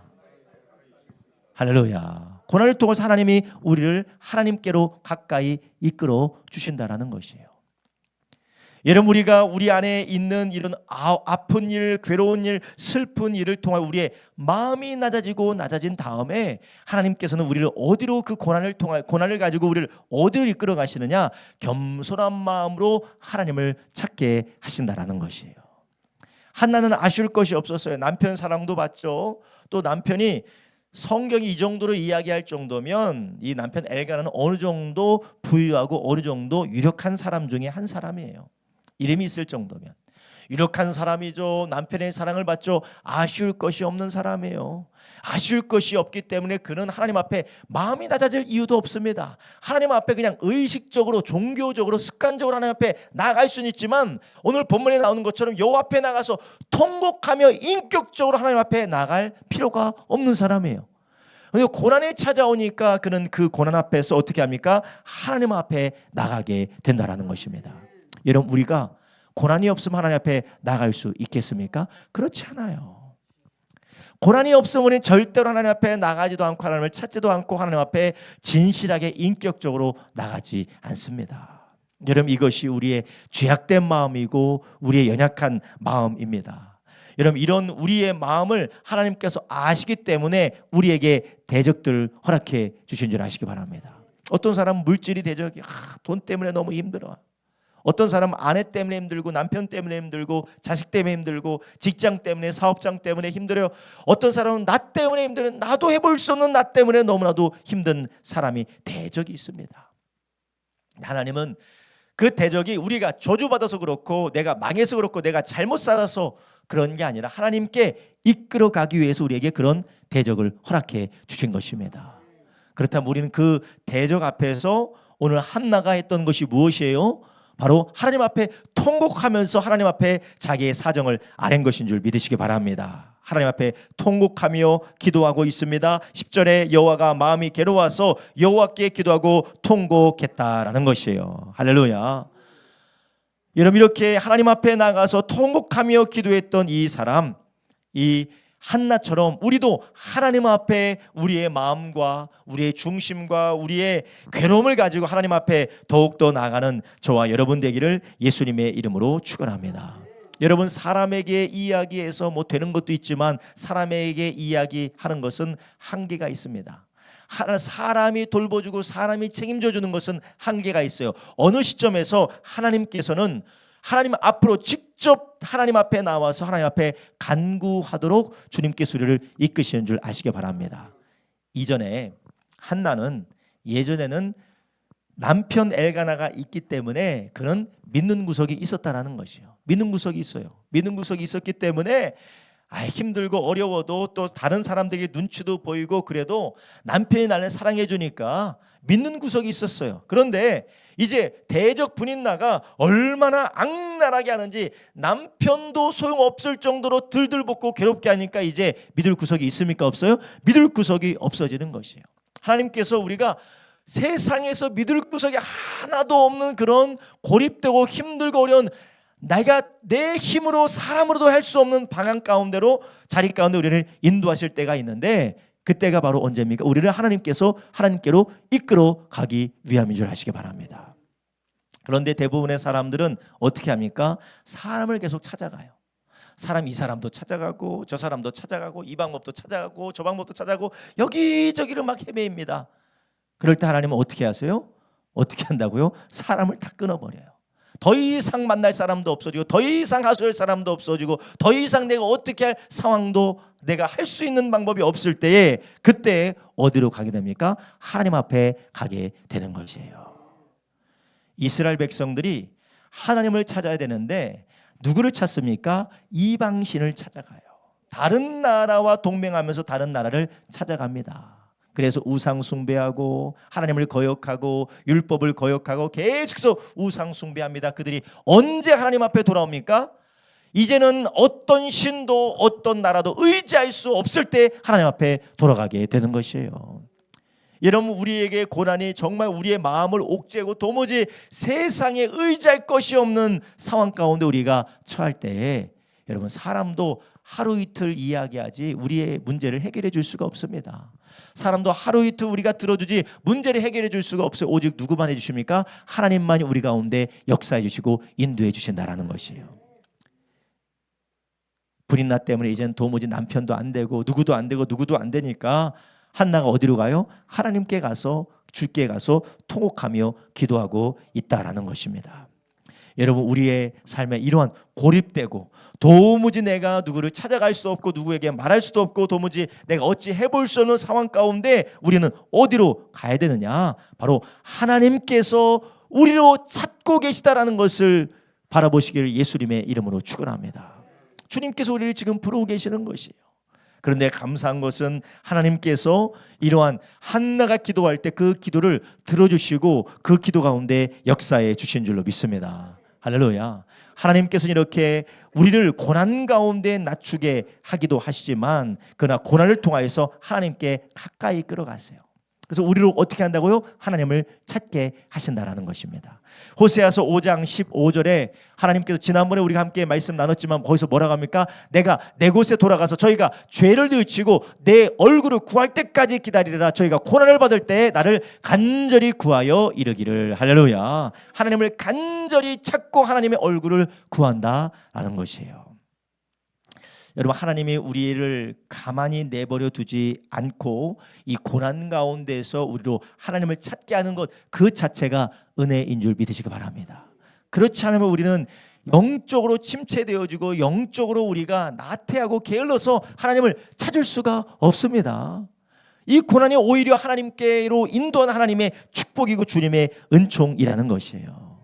할렐루야. 고난을 통해서 하나님이 우리를 하나님께로 가까이 이끌어 주신다라는 것이에요. 여러분, 우리가 우리 안에 있는 이런 아픈 일, 괴로운 일, 슬픈 일을 통해 우리의 마음이 낮아진 다음에 하나님께서는 우리를 어디로 그 고난을 가지고 우리를 어디로 이끌어 가시느냐? 겸손한 마음으로 하나님을 찾게 하신다라는 것이에요. 한나는 아쉬울 것이 없었어요. 남편 사랑도 받죠. 또 남편이 성경이 이 정도로 이야기할 정도면 이 남편 엘가나는 어느 정도 부유하고 어느 정도 유력한 사람 중에 한 사람이에요. 이름이 있을 정도면 유력한 사람이죠. 남편의 사랑을 받죠. 아쉬울 것이 없는 사람이에요. 아쉬울 것이 없기 때문에 그는 하나님 앞에 마음이 낮아질 이유도 없습니다. 하나님 앞에 그냥 의식적으로 종교적으로 습관적으로 하나님 앞에 나아갈 수는 있지만 오늘 본문에 나오는 것처럼 여호와 앞에 나가서 통곡하며 인격적으로 하나님 앞에 나갈 필요가 없는 사람이에요. 고난이 찾아오니까 그는 그 고난 앞에서 어떻게 합니까? 하나님 앞에 나가게 된다라는 것입니다. 여러분, 우리가 고난이 없으면 하나님 앞에 나갈 수 있겠습니까? 그렇지 않아요. 고난이 없으면 우리는 절대로 하나님 앞에 나가지도 않고 하나님을 찾지도 않고 하나님 앞에 진실하게 인격적으로 나가지 않습니다. 여러분, 이것이 우리의 죄악된 마음이고 우리의 연약한 마음입니다. 여러분, 이런 우리의 마음을 하나님께서 아시기 때문에 우리에게 대적들 허락해 주신 줄 아시기 바랍니다. 어떤 사람은 물질이 대적이 돈 때문에 너무 힘들어. 어떤 사람은 아내 때문에 힘들고 남편 때문에 힘들고 자식 때문에 힘들고 직장 때문에 사업장 때문에 힘들어요. 어떤 사람은 나 때문에 힘들어요. 나도 해볼 수 없는 나 때문에 너무나도 힘든 사람이 대적이 있습니다. 하나님은 그 대적이 우리가 저주받아서 그렇고 내가 망해서 그렇고 내가 잘못 살아서 그런 게 아니라 하나님께 이끌어가기 위해서 우리에게 그런 대적을 허락해 주신 것입니다. 그렇다면 우리는 그 대적 앞에서 오늘 한나가 했던 것이 무엇이에요? 바로 하나님 앞에 통곡하면서 하나님 앞에 자기의 사정을 아는 것인 줄 믿으시기 바랍니다. 하나님 앞에 통곡하며 기도하고 있습니다. 10절에 여호와가 마음이 괴로워서 여호와께 기도하고 통곡했다라는 것이에요. 할렐루야. 여러분, 이렇게 하나님 앞에 나가서 통곡하며 기도했던 이 사람, 이 한나처럼 우리도 하나님 앞에 우리의 마음과 우리의 중심과 우리의 괴로움을 가지고 하나님 앞에 더욱더 나아가는 저와 여러분 되기를 예수님의 이름으로 축원합니다. 여러분, 사람에게 이야기해서 뭐 되는 것도 있지만 사람에게 이야기하는 것은 한계가 있습니다. 사람이 돌보주고 사람이 책임져 주는 것은 한계가 있어요. 어느 시점에서 하나님께서는 하나님 앞으로 직접 하나님 앞에 나와서 하나님 앞에 간구하도록 주님께서 우리를 이끄시는 줄 아시기 바랍니다. 이전에 한나는 예전에는 남편 엘가나가 있기 때문에 그는 믿는 구석이 있었다라는 것이요. 믿는 구석이 있어요. 믿는 구석이 있었기 때문에 힘들고 어려워도 또 다른 사람들이 눈치도 보이고 그래도 남편이 나를 사랑해 주니까 믿는 구석이 있었어요. 그런데 이제 대적 분인나가 얼마나 악랄하게 하는지 남편도 소용없을 정도로 들들볶고 괴롭게 하니까 이제 믿을 구석이 있습니까? 없어요? 믿을 구석이 없어지는 것이에요. 하나님께서 우리가 세상에서 믿을 구석이 하나도 없는 그런 고립되고 힘들고 어려운 내가 내 힘으로 사람으로도 할 수 없는 방향 가운데로 자리 가운데 우리를 인도하실 때가 있는데 그때가 바로 언제입니까? 우리를 하나님께로 이끌어 가기 위함인 줄 아시기 바랍니다. 그런데 대부분의 사람들은 어떻게 합니까? 사람을 계속 찾아가요. 이 사람도 찾아가고 저 사람도 찾아가고 이 방법도 찾아가고 저 방법도 찾아가고 여기저기를 막 헤매입니다. 그럴 때 하나님은 어떻게 하세요? 어떻게 한다고요? 사람을 다 끊어버려요. 더 이상 만날 사람도 없어지고 더 이상 하소할 사람도 없어지고 더 이상 내가 어떻게 할 상황도 내가 할 수 있는 방법이 없을 때에 그때 어디로 가게 됩니까? 하나님 앞에 가게 되는 것이에요. 이스라엘 백성들이 하나님을 찾아야 되는데 누구를 찾습니까? 이방신을 찾아가요. 다른 나라와 동맹하면서 다른 나라를 찾아갑니다. 그래서 우상 숭배하고 하나님을 거역하고 율법을 거역하고 계속해서 우상 숭배합니다. 그들이 언제 하나님 앞에 돌아옵니까? 이제는 어떤 신도 어떤 나라도 의지할 수 없을 때 하나님 앞에 돌아가게 되는 것이에요. 여러분, 우리에게 고난이 정말 우리의 마음을 옥죄고 도무지 세상에 의지할 것이 없는 상황 가운데 우리가 처할 때에 여러분, 사람도 하루 이틀 이야기하지 우리의 문제를 해결해 줄 수가 없습니다. 사람도 하루 이틀 우리가 들어주지 문제를 해결해 줄 수가 없어요. 오직 누구만 해주십니까? 하나님만이 우리 가운데 역사해 주시고 인도해 주신다라는 것이에요. 불인나 때문에 이제는 도무지 남편도 안 되고 누구도 안 되고 누구도 안 되니까 한나가 어디로 가요? 하나님께 가서 주께 가서 통곡하며 기도하고 있다라는 것입니다. 여러분, 우리의 삶에 이러한 고립되고 도무지 내가 누구를 찾아갈 수 없고 누구에게 말할 수도 없고 도무지 내가 어찌 해볼 수 없는 상황 가운데 우리는 어디로 가야 되느냐? 바로 하나님께서 우리로 찾고 계시다라는 것을 바라보시기를 예수님의 이름으로 축원합니다. 주님께서 우리를 지금 부르고 계시는 것이에요. 그런데 감사한 것은 하나님께서 이러한 한나가 기도할 때 그 기도를 들어주시고 그 기도 가운데 역사해 주신 줄로 믿습니다. 할렐루야. 하나님께서는 이렇게 우리를 고난 가운데 낮추게 하기도 하시지만 그러나 고난을 통하여서 하나님께 가까이 끌어가세요. 그래서 우리를 어떻게 한다고요? 하나님을 찾게 하신다라는 것입니다. 호세아서 5장 15절에 하나님께서 지난번에 우리가 함께 말씀 나눴지만 거기서 뭐라고 합니까? 내가 내 곳에 돌아가서 저희가 죄를 뉘우치고 내 얼굴을 구할 때까지 기다리라. 저희가 고난을 받을 때 나를 간절히 구하여 이르기를. 할렐루야. 하나님을 간절히 찾고 하나님의 얼굴을 구한다라는 것이에요. 여러분, 하나님이 우리를 가만히 내버려 두지 않고 이 고난 가운데서 우리로 하나님을 찾게 하는 것 그 자체가 은혜인 줄 믿으시기 바랍니다. 그렇지 않으면 우리는 영적으로 침체되어지고 영적으로 우리가 나태하고 게을러서 하나님을 찾을 수가 없습니다. 이 고난이 오히려 하나님께로 인도한 하나님의 축복이고 주님의 은총이라는 것이에요.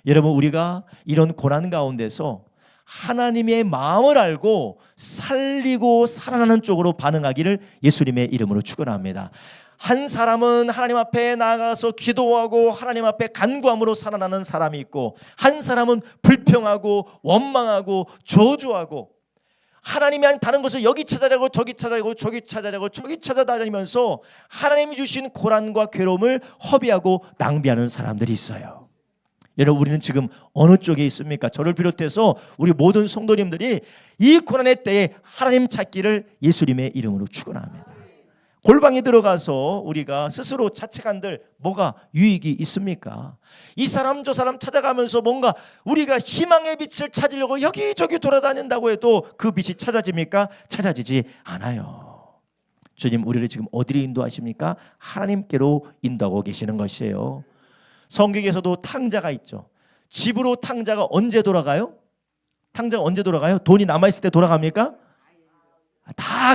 여러분, 우리가 이런 고난 가운데서 하나님의 마음을 알고 살리고 살아나는 쪽으로 반응하기를 예수님의 이름으로 축원합니다. 한 사람은 하나님 앞에 나아가서 기도하고 하나님 앞에 간구함으로 살아나는 사람이 있고, 한 사람은 불평하고 원망하고 저주하고 하나님이 아닌 다른 것을 여기 찾아가고 저기 찾아가고 저기 찾아가고 저기 찾아다니면서 하나님이 주신 고난과 괴로움을 허비하고 낭비하는 사람들이 있어요. 여러분, 우리는 지금 어느 쪽에 있습니까? 저를 비롯해서 우리 모든 성도님들이 이 고난의 때에 하나님 찾기를 예수님의 이름으로 축원합니다. 골방에 들어가서 우리가 스스로 자책한들 뭐가 유익이 있습니까? 이 사람 저 사람 찾아가면서 뭔가 우리가 희망의 빛을 찾으려고 여기저기 돌아다닌다고 해도 그 빛이 찾아집니까? 찾아지지 않아요. 주님, 우리를 지금 어디로 인도하십니까? 하나님께로 인도하고 계시는 것이에요. 성경에서도 탕자가 있죠. 집으로 탕자가 언제 돌아가요? 탕자가 언제 돌아가요? 돈이 남아있을 때 돌아갑니까?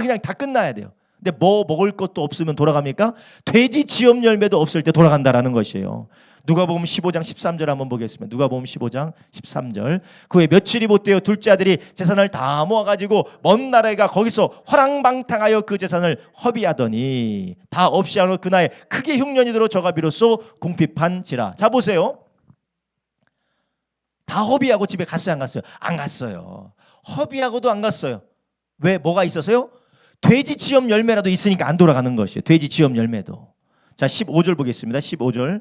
그냥 다 끝나야 돼요. 근데 뭐 먹을 것도 없으면 돌아갑니까? 돼지 지업 열매도 없을 때 돌아간다라는 것이에요. 누가복음 15장 13절 한번 보겠습니다. 누가복음 15장 13절. 그 후에 며칠이 못되어 둘째 아들이 재산을 다 모아가지고 먼 나라에 가 거기서 화랑방탕하여 그 재산을 허비하더니 다 없이 하노 그날 크게 흉년이 들어 저가 비로소 궁핍한지라. 자, 보세요. 다 허비하고 집에 갔어요, 안 갔어요? 안 갔어요. 허비하고도 안 갔어요. 왜? 뭐가 있었어요? 돼지 지업 열매라도 있으니까 안 돌아가는 것이에요. 돼지 지업 열매도. 자, 15절 보겠습니다. 15절.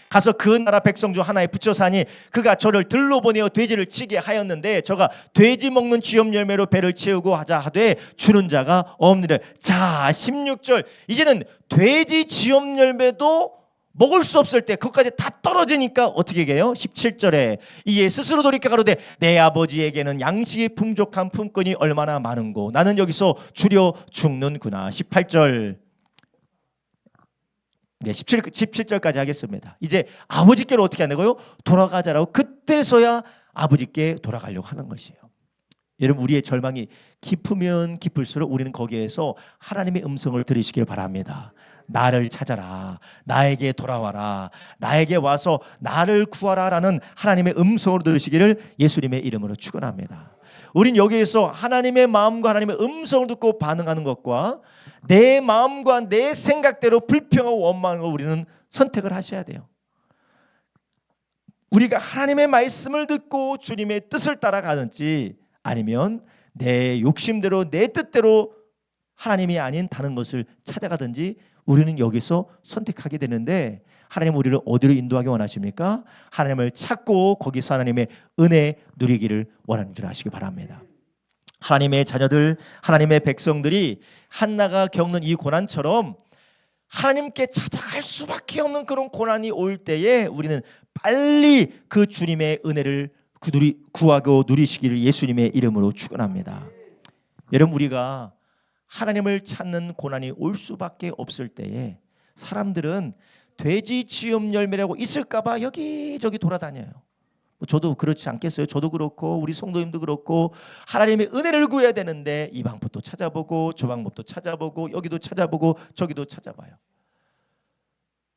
가서 그 나라 백성 중 하나에 붙여 사니 그가 저를 들로 보내어 돼지를 치게 하였는데 저가 돼지 먹는 지업 열매로 배를 채우고 하자 하되 주는 자가 없느니라. 자, 16절. 이제는 돼지 지업 열매도 먹을 수 없을 때 그것까지 다 떨어지니까 어떻게 해요? 17절에 이에 스스로 돌이켜 가로되 내 아버지에게는 양식이 풍족한 품꾼이 얼마나 많은고 나는 여기서 주려 죽는구나. 18절. 네, 17절까지 하겠습니다. 이제 아버지께로 어떻게 한다고요? 돌아가자라고. 그때서야 아버지께 돌아가려고 하는 것이에요. 여러분, 우리의 절망이 깊으면 깊을수록 우리는 거기에서 하나님의 음성을 들으시길 바랍니다. 나를 찾아라, 나에게 돌아와라, 나에게 와서 나를 구하라라는 하나님의 음성으로 들으시기를 예수님의 이름으로 축원합니다. 우린 여기에서 하나님의 마음과 하나님의 음성을 듣고 반응하는 것과 내 마음과 내 생각대로 불평하고 원망하는 걸 우리는 선택을 하셔야 돼요. 우리가 하나님의 말씀을 듣고 주님의 뜻을 따라가는지 아니면 내 욕심대로 내 뜻대로 하나님이 아닌 다른 것을 찾아가든지 우리는 여기서 선택하게 되는데, 하나님은 우리를 어디로 인도하기 원하십니까? 하나님을 찾고 거기서 하나님의 은혜 누리기를 원하는 줄 아시기 바랍니다. 하나님의 자녀들, 하나님의 백성들이 한나가 겪는 이 고난처럼 하나님께 찾아갈 수밖에 없는 그런 고난이 올 때에 우리는 빨리 그 주님의 은혜를 구하고 누리시기를 예수님의 이름으로 축원합니다. 여러분, 우리가 하나님을 찾는 고난이 올 수밖에 없을 때에 사람들은 돼지 지업 열매라고 있을까 봐 여기저기 돌아다녀요. 저도 그렇지 않겠어요? 저도 그렇고 우리 성도님도 그렇고 하나님의 은혜를 구해야 되는데 이 방법도 찾아보고 저 방법도 찾아보고 여기도 찾아보고 저기도 찾아봐요.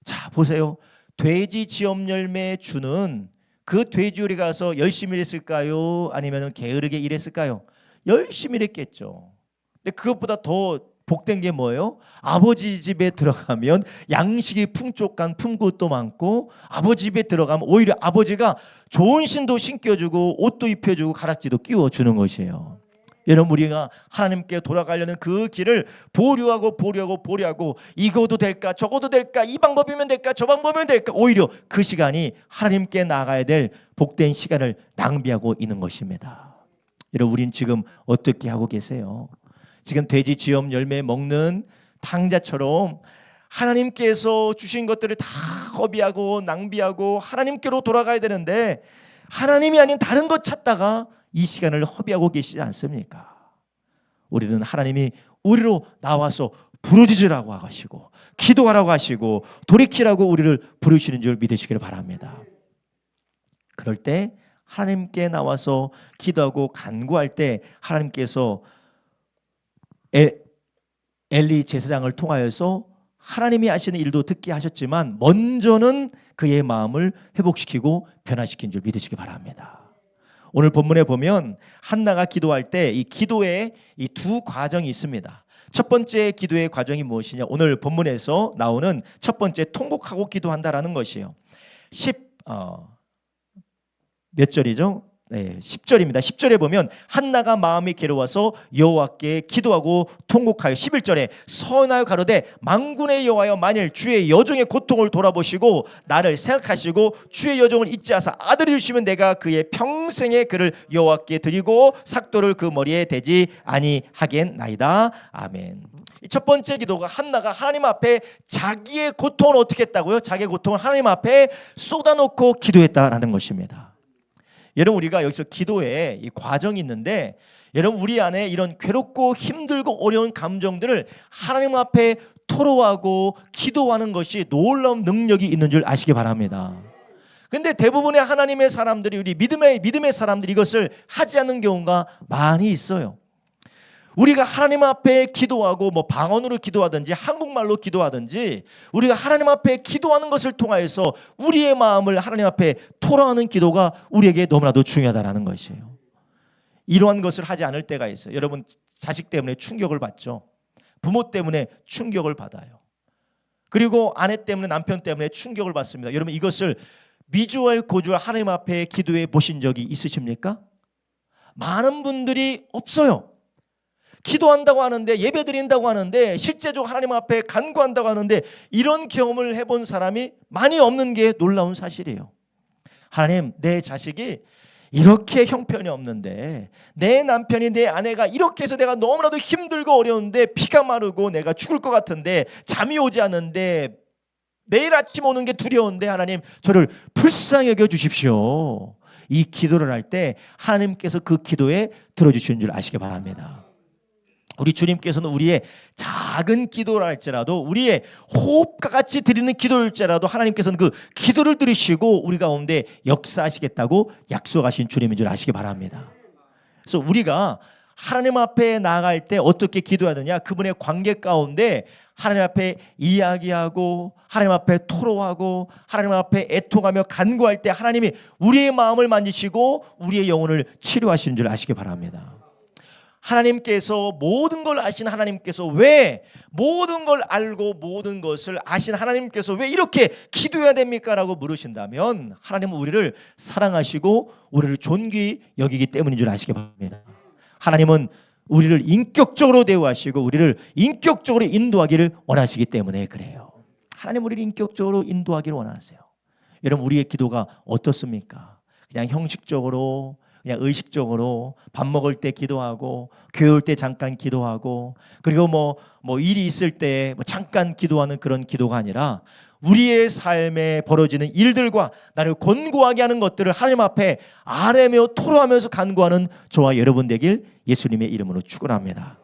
자, 보세요. 돼지 지업 열매 주는 그 돼지우리 가서 열심히 일했을까요? 아니면 게으르게 일했을까요? 열심히 일했겠죠. 근데 그것보다 더 복된 게 뭐예요? 아버지 집에 들어가면 양식이 풍족한 품굿도 많고 아버지 집에 들어가면 오히려 아버지가 좋은 신도 신겨주고 옷도 입혀주고 가락지도 끼워주는 것이에요. 여러분, 우리가 하나님께 돌아가려는 그 길을 보류하고 이거도 될까 저거도 될까 이 방법이면 될까 저 방법이면 될까 오히려 그 시간이 하나님께 나가야 될 복된 시간을 낭비하고 있는 것입니다. 여러분, 우린 지금 어떻게 하고 계세요? 지금 돼지 지업 열매 먹는 탕자처럼 하나님께서 주신 것들을 다 허비하고 낭비하고 하나님께로 돌아가야 되는데 하나님이 아닌 다른 것 찾다가 이 시간을 허비하고 계시지 않습니까? 우리는 하나님이 우리로 나와서 부르짖으라고 하시고 기도하라고 하시고 돌이키라고 우리를 부르시는 줄 믿으시기를 바랍니다. 그럴 때 하나님께 나와서 기도하고 간구할 때 하나님께서 엘리 제사장을 통하여서 하나님이 하시는 일도 듣게 하셨지만 먼저는 그의 마음을 회복시키고 변화시킨 줄 믿으시기 바랍니다. 오늘 본문에 보면 한나가 기도할 때 이 기도에 이 두 과정이 있습니다. 첫 번째 기도의 과정이 무엇이냐? 오늘 본문에서 나오는 첫 번째 통곡하고 기도한다라는 것이에요. 몇 절이죠? 네, 10절입니다. 10절에 보면 한나가 마음이 괴로워서 여호와께 기도하고 통곡하여 11절에 서원하여 가로되 만군의 여호와여 만일 주의 여종의 고통을 돌아보시고 나를 생각하시고 주의 여종을 잊지 하사 아들을 주시면 내가 그의 평생의 그를 여호와께 드리고 삭도를 그 머리에 대지 아니하겠나이다. 아멘. 첫 번째 기도가 한나가 하나님 앞에 자기의 고통을 어떻게 했다고요? 자기의 고통을 하나님 앞에 쏟아놓고 기도했다라는 것입니다. 여러분, 우리가 여기서 기도에 이 과정이 있는데 여러분, 우리 안에 이런 괴롭고 힘들고 어려운 감정들을 하나님 앞에 토로하고 기도하는 것이 놀라운 능력이 있는 줄 아시기 바랍니다. 근데 대부분의 하나님의 사람들이 우리 믿음의 사람들이 이것을 하지 않는 경우가 많이 있어요. 우리가 하나님 앞에 기도하고 방언으로 기도하든지 한국말로 기도하든지 우리가 하나님 앞에 기도하는 것을 통하여서 우리의 마음을 하나님 앞에 토로하는 기도가 우리에게 너무나도 중요하다는 것이에요. 이러한 것을 하지 않을 때가 있어요. 여러분, 자식 때문에 충격을 받죠. 부모 때문에 충격을 받아요. 그리고 아내 때문에 남편 때문에 충격을 받습니다. 여러분, 이것을 미주알 고주알 하나님 앞에 기도해 보신 적이 있으십니까? 많은 분들이 없어요. 기도한다고 하는데 예배 드린다고 하는데 실제적으로 하나님 앞에 간구한다고 하는데 이런 경험을 해본 사람이 많이 없는 게 놀라운 사실이에요. 하나님, 내 자식이 이렇게 형편이 없는데 내 남편이 내 아내가 이렇게 해서 내가 너무나도 힘들고 어려운데 피가 마르고 내가 죽을 것 같은데 잠이 오지 않는데 매일 아침 오는 게 두려운데 하나님 저를 불쌍히 여겨 주십시오. 이 기도를 할 때 하나님께서 그 기도에 들어주시는 줄 아시기 바랍니다. 우리 주님께서는 우리의 작은 기도를 할지라도 우리의 호흡과 같이 드리는 기도일지라도 하나님께서는 그 기도를 들으시고 우리 가운데 역사하시겠다고 약속하신 주님인 줄 아시기 바랍니다. 그래서 우리가 하나님 앞에 나아갈 때 어떻게 기도해야 되냐? 그분의 관계 가운데 하나님 앞에 이야기하고 하나님 앞에 토로하고 하나님 앞에 애통하며 간구할 때 하나님이 우리의 마음을 만지시고 우리의 영혼을 치료하시는 줄 아시기 바랍니다. 하나님께서 모든 걸 아신 하나님께서 왜 모든 걸 알고 모든 것을 아신 하나님께서 왜 이렇게 기도해야 됩니까? 라고 물으신다면 하나님은 우리를 사랑하시고 우리를 존귀히 여기기 때문인 줄 아시기 바랍니다. 하나님은 우리를 인격적으로 대우하시고 우리를 인격적으로 인도하기를 원하시기 때문에 그래요. 하나님 우리를 인격적으로 인도하기를 원하세요. 여러분, 우리의 기도가 어떻습니까? 그냥 형식적으로 그냥 의식적으로 밥 먹을 때 기도하고 교회 올 때 잠깐 기도하고 그리고 일이 있을 때 잠깐 기도하는 그런 기도가 아니라 우리의 삶에 벌어지는 일들과 나를 곤고하게 하는 것들을 하나님 앞에 아뢰며 토로하면서 간구하는 저와 여러분 되길 예수님의 이름으로 축원합니다.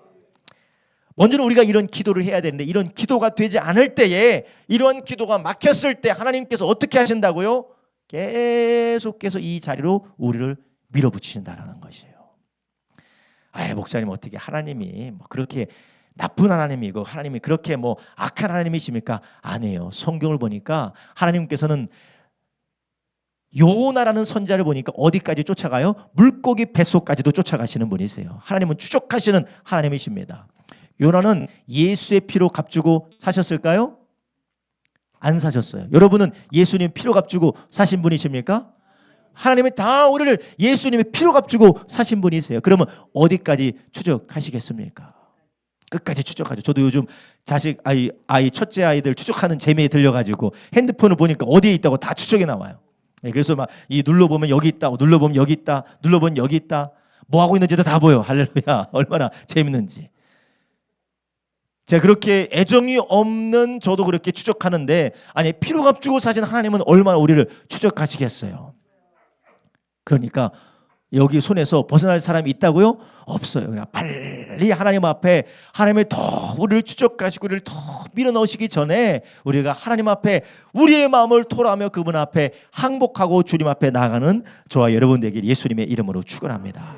먼저는 우리가 이런 기도를 해야 되는데 이런 기도가 되지 않을 때에 이런 기도가 막혔을 때 하나님께서 어떻게 하신다고요? 계속해서 이 자리로 우리를 밀어붙이신다라는 것이에요. 목사님 어떻게 하나님이 뭐 그렇게 나쁜 하나님이고 하나님이 그렇게 뭐 악한 하나님이십니까? 아니에요. 성경을 보니까 하나님께서는 요나라는 선자를 보니까 어디까지 쫓아가요? 물고기 뱃속까지도 쫓아가시는 분이세요. 하나님은 추적하시는 하나님이십니다. 요나는 예수의 피로 값주고 사셨을까요? 안 사셨어요. 여러분은 예수님 피로 값주고 사신 분이십니까? 하나님이 다 우리를 예수님의 피로 값주고 사신 분이세요. 그러면 어디까지 추적하시겠습니까? 끝까지 추적하죠. 저도 요즘 자식 아이 첫째 아이들 추적하는 재미에 들려가지고 핸드폰을 보니까 어디에 있다고 다 추적이 나와요. 그래서 막 이 눌러보면 여기 있다고, 눌러보면 여기 있다, 눌러보면 여기 있다, 뭐 하고 있는지도 다 보여. 할렐루야. 얼마나 재밌는지. 제가 그렇게 애정이 없는 저도 그렇게 추적하는데, 아니 피로 값주고 사신 하나님은 얼마나 우리를 추적하시겠어요. 그러니까 여기 손에서 벗어날 사람이 있다고요? 없어요. 그냥 빨리 하나님 앞에, 하나님이 더 우리를 추적하시고 우리를 더 밀어넣으시기 전에 우리가 하나님 앞에 우리의 마음을 토로하며 그분 앞에 항복하고 주님 앞에 나가는 저와 여러분 되길 예수님의 이름으로 축원합니다.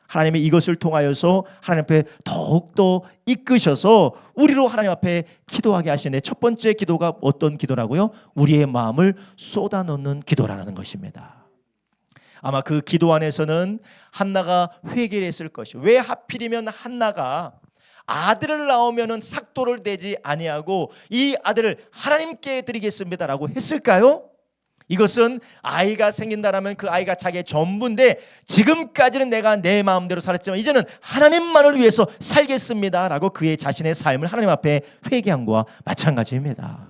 하나님이 이것을 통하여서 하나님 앞에 더욱더 이끄셔서 우리로 하나님 앞에 기도하게 하시는데, 첫 번째 기도가 어떤 기도라고요? 우리의 마음을 쏟아놓는 기도라는 것입니다. 아마 그 기도 안에서는 한나가 회개를 했을 것이요. 왜 하필이면 한나가 아들을 낳으면은 삭도를 대지 아니하고 이 아들을 하나님께 드리겠습니다라고 했을까요? 이것은 아이가 생긴다라면 그 아이가 자기의 전부인데, 지금까지는 내가 내 마음대로 살았지만 이제는 하나님만을 위해서 살겠습니다라고 그의 자신의 삶을 하나님 앞에 회개한 것과 마찬가지입니다.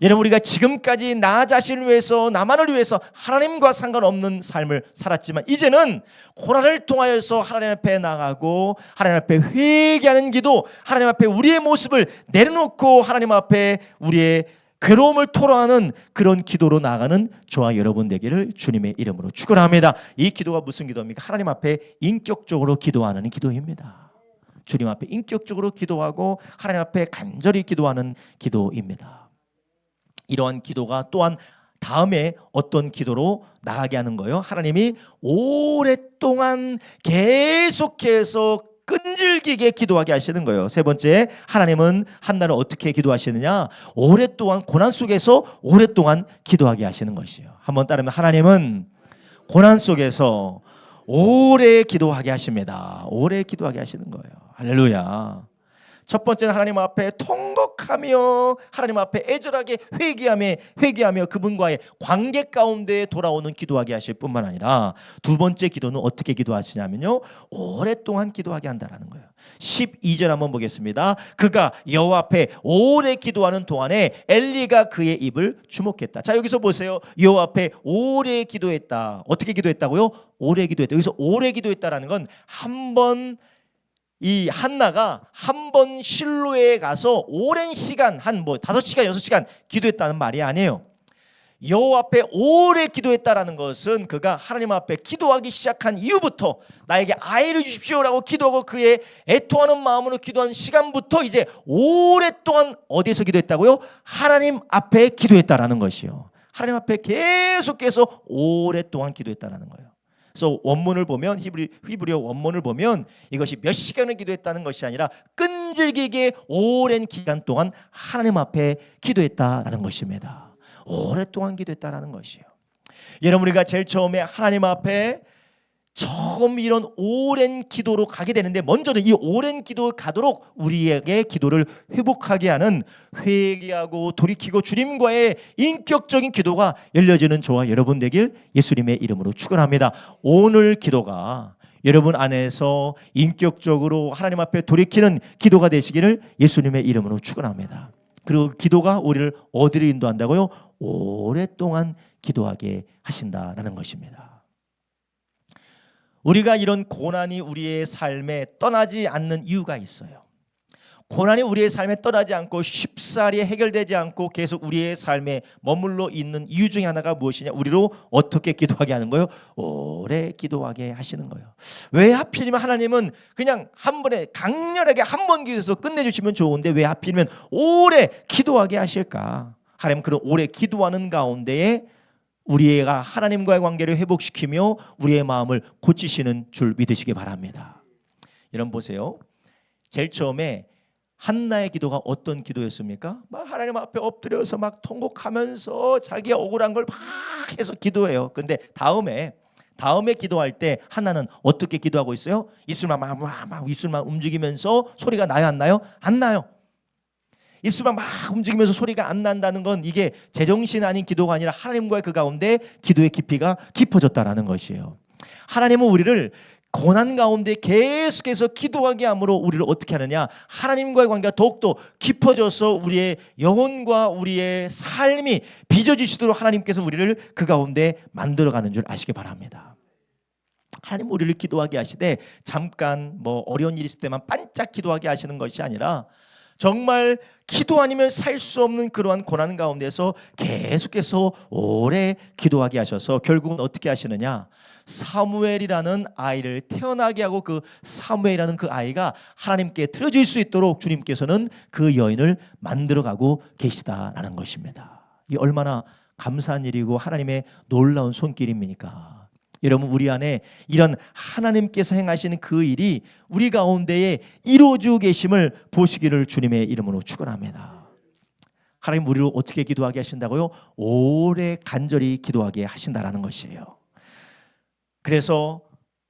여러분, 우리가 지금까지 나 자신을 위해서, 나만을 위해서 하나님과 상관없는 삶을 살았지만 이제는 고난을 통하여서 하나님 앞에 나가고 하나님 앞에 회개하는 기도, 하나님 앞에 우리의 모습을 내려놓고 하나님 앞에 우리의 괴로움을 토로하는 그런 기도로 나아가는 저와 여러분 되기를 주님의 이름으로 축원합니다. 이 기도가 무슨 기도입니까? 하나님 앞에 인격적으로 기도하는 기도입니다. 주님 앞에 인격적으로 기도하고 하나님 앞에 간절히 기도하는 기도입니다. 이러한 기도가 또한 다음에 어떤 기도로 나가게 하는 거예요? 하나님이 오랫동안 계속해서 끈질기게 기도하게 하시는 거예요. 세 번째, 하나님은 한나를 어떻게 기도하시느냐? 오랫동안 고난 속에서 오랫동안 기도하게 하시는 것이에요. 한번 따르면, 하나님은 고난 속에서 오래 기도하게 하십니다. 오래 기도하게 하시는 거예요. 할렐루야. 첫 번째는 하나님 앞에 통곡하며 하나님 앞에 애절하게 회개하며 그분과의 관계 가운데 돌아오는 기도하게 하실 뿐만 아니라, 두 번째 기도는 어떻게 기도하시냐면요, 오랫동안 기도하게 한다는 거예요. 12절 한번 보겠습니다. 그가 여호와 앞에 오래 기도하는 동안에 엘리가 그의 입을 주목했다. 자, 여기서 보세요. 여호와 앞에 오래 기도했다. 어떻게 기도했다고요? 오래 기도했다. 여기서 오래 기도했다라는 건 이 한나가 한 번 실로에 가서 오랜 시간, 한 5시간 6시간 기도했다는 말이 아니에요. 여호와 앞에 오래 기도했다라는 것은 그가 하나님 앞에 기도하기 시작한 이후부터, 나에게 아이를 주십시오라고 기도하고 그의 애통하는 마음으로 기도한 시간부터 이제 오랫동안 어디에서 기도했다고요? 하나님 앞에 기도했다라는 것이요. 하나님 앞에 계속해서 오랫동안 기도했다라는 거예요. 그래서 원문을 보면, 히브리어 원문을 보면 이것이 몇 시간을 기도했다는 것이 아니라 끈질기게 오랜 기간 동안 하나님 앞에 기도했다라는 것입니다. 오랫동안 기도했다라는 것이에요. 여러분, 우리가 제일 처음에 하나님 앞에 처음 이런 오랜 기도로 가게 되는데, 먼저는 이 오랜 기도 가도록 우리에게 기도를 회복하게 하는, 회개하고 돌이키고 주님과의 인격적인 기도가 열려지는 저와 여러분 되길 예수님의 이름으로 축원합니다. 오늘 기도가 여러분 안에서 인격적으로 하나님 앞에 돌이키는 기도가 되시기를 예수님의 이름으로 축원합니다. 그리고 기도가 우리를 어디로 인도한다고요? 오랫동안 기도하게 하신다라는 것입니다. 우리가 이런 고난이 우리의 삶에 떠나지 않는 이유가 있어요. 고난이 우리의 삶에 떠나지 않고 쉽사리 해결되지 않고 계속 우리의 삶에 머물러 있는 이유 중에 하나가 무엇이냐? 우리로 어떻게 기도하게 하는 거예요? 오래 기도하게 하시는 거예요. 왜 하필이면 하나님은 그냥 한 번에 강렬하게 한 번 기도해서 끝내주시면 좋은데 왜 하필이면 오래 기도하게 하실까? 하나님은 그런 오래 기도하는 가운데에 우리가 하나님과의 관계를 회복시키며 우리의 마음을 고치시는 줄 믿으시기 바랍니다. 여러분 보세요. 제일 처음에 한나의 기도가 어떤 기도였습니까? 막 하나님 앞에 엎드려서 막 통곡하면서 자기 억울한 걸 막 해서 기도해요. 근데 다음에 기도할 때 한나는 어떻게 기도하고 있어요? 입술만 막 입술만 움직이면서 소리가 나요, 안 나요? 안 나요. 입술만 막 움직이면서 소리가 안 난다는 건 이게 제정신 아닌 기도가 아니라 하나님과의 그 가운데 기도의 깊이가 깊어졌다라는 것이에요. 하나님은 우리를 고난 가운데 계속해서 기도하게 함으로 우리를 어떻게 하느냐? 하나님과의 관계가 더욱더 깊어져서 우리의 영혼과 우리의 삶이 빚어지시도록 하나님께서 우리를 그 가운데 만들어가는 줄 아시기 바랍니다. 하나님 우리를 기도하게 하시되 잠깐 뭐 어려운 일이 있을 때만 반짝 기도하게 하시는 것이 아니라 정말 기도 아니면 살 수 없는 그러한 고난 가운데서 계속해서 오래 기도하게 하셔서 결국은 어떻게 하시느냐? 사무엘이라는 아이를 태어나게 하고 그 사무엘이라는 그 아이가 하나님께 드려질 수 있도록 주님께서는 그 여인을 만들어가고 계시다라는 것입니다. 이 얼마나 감사한 일이고 하나님의 놀라운 손길입니까? 여러분 우리 안에 이런 하나님께서 행하시는 그 일이 우리 가운데에 이루어지고 계심을 보시기를 주님의 이름으로 축원합니다. 하나님 우리를 어떻게 기도하게 하신다고요? 오래 간절히 기도하게 하신다라는 것이에요. 그래서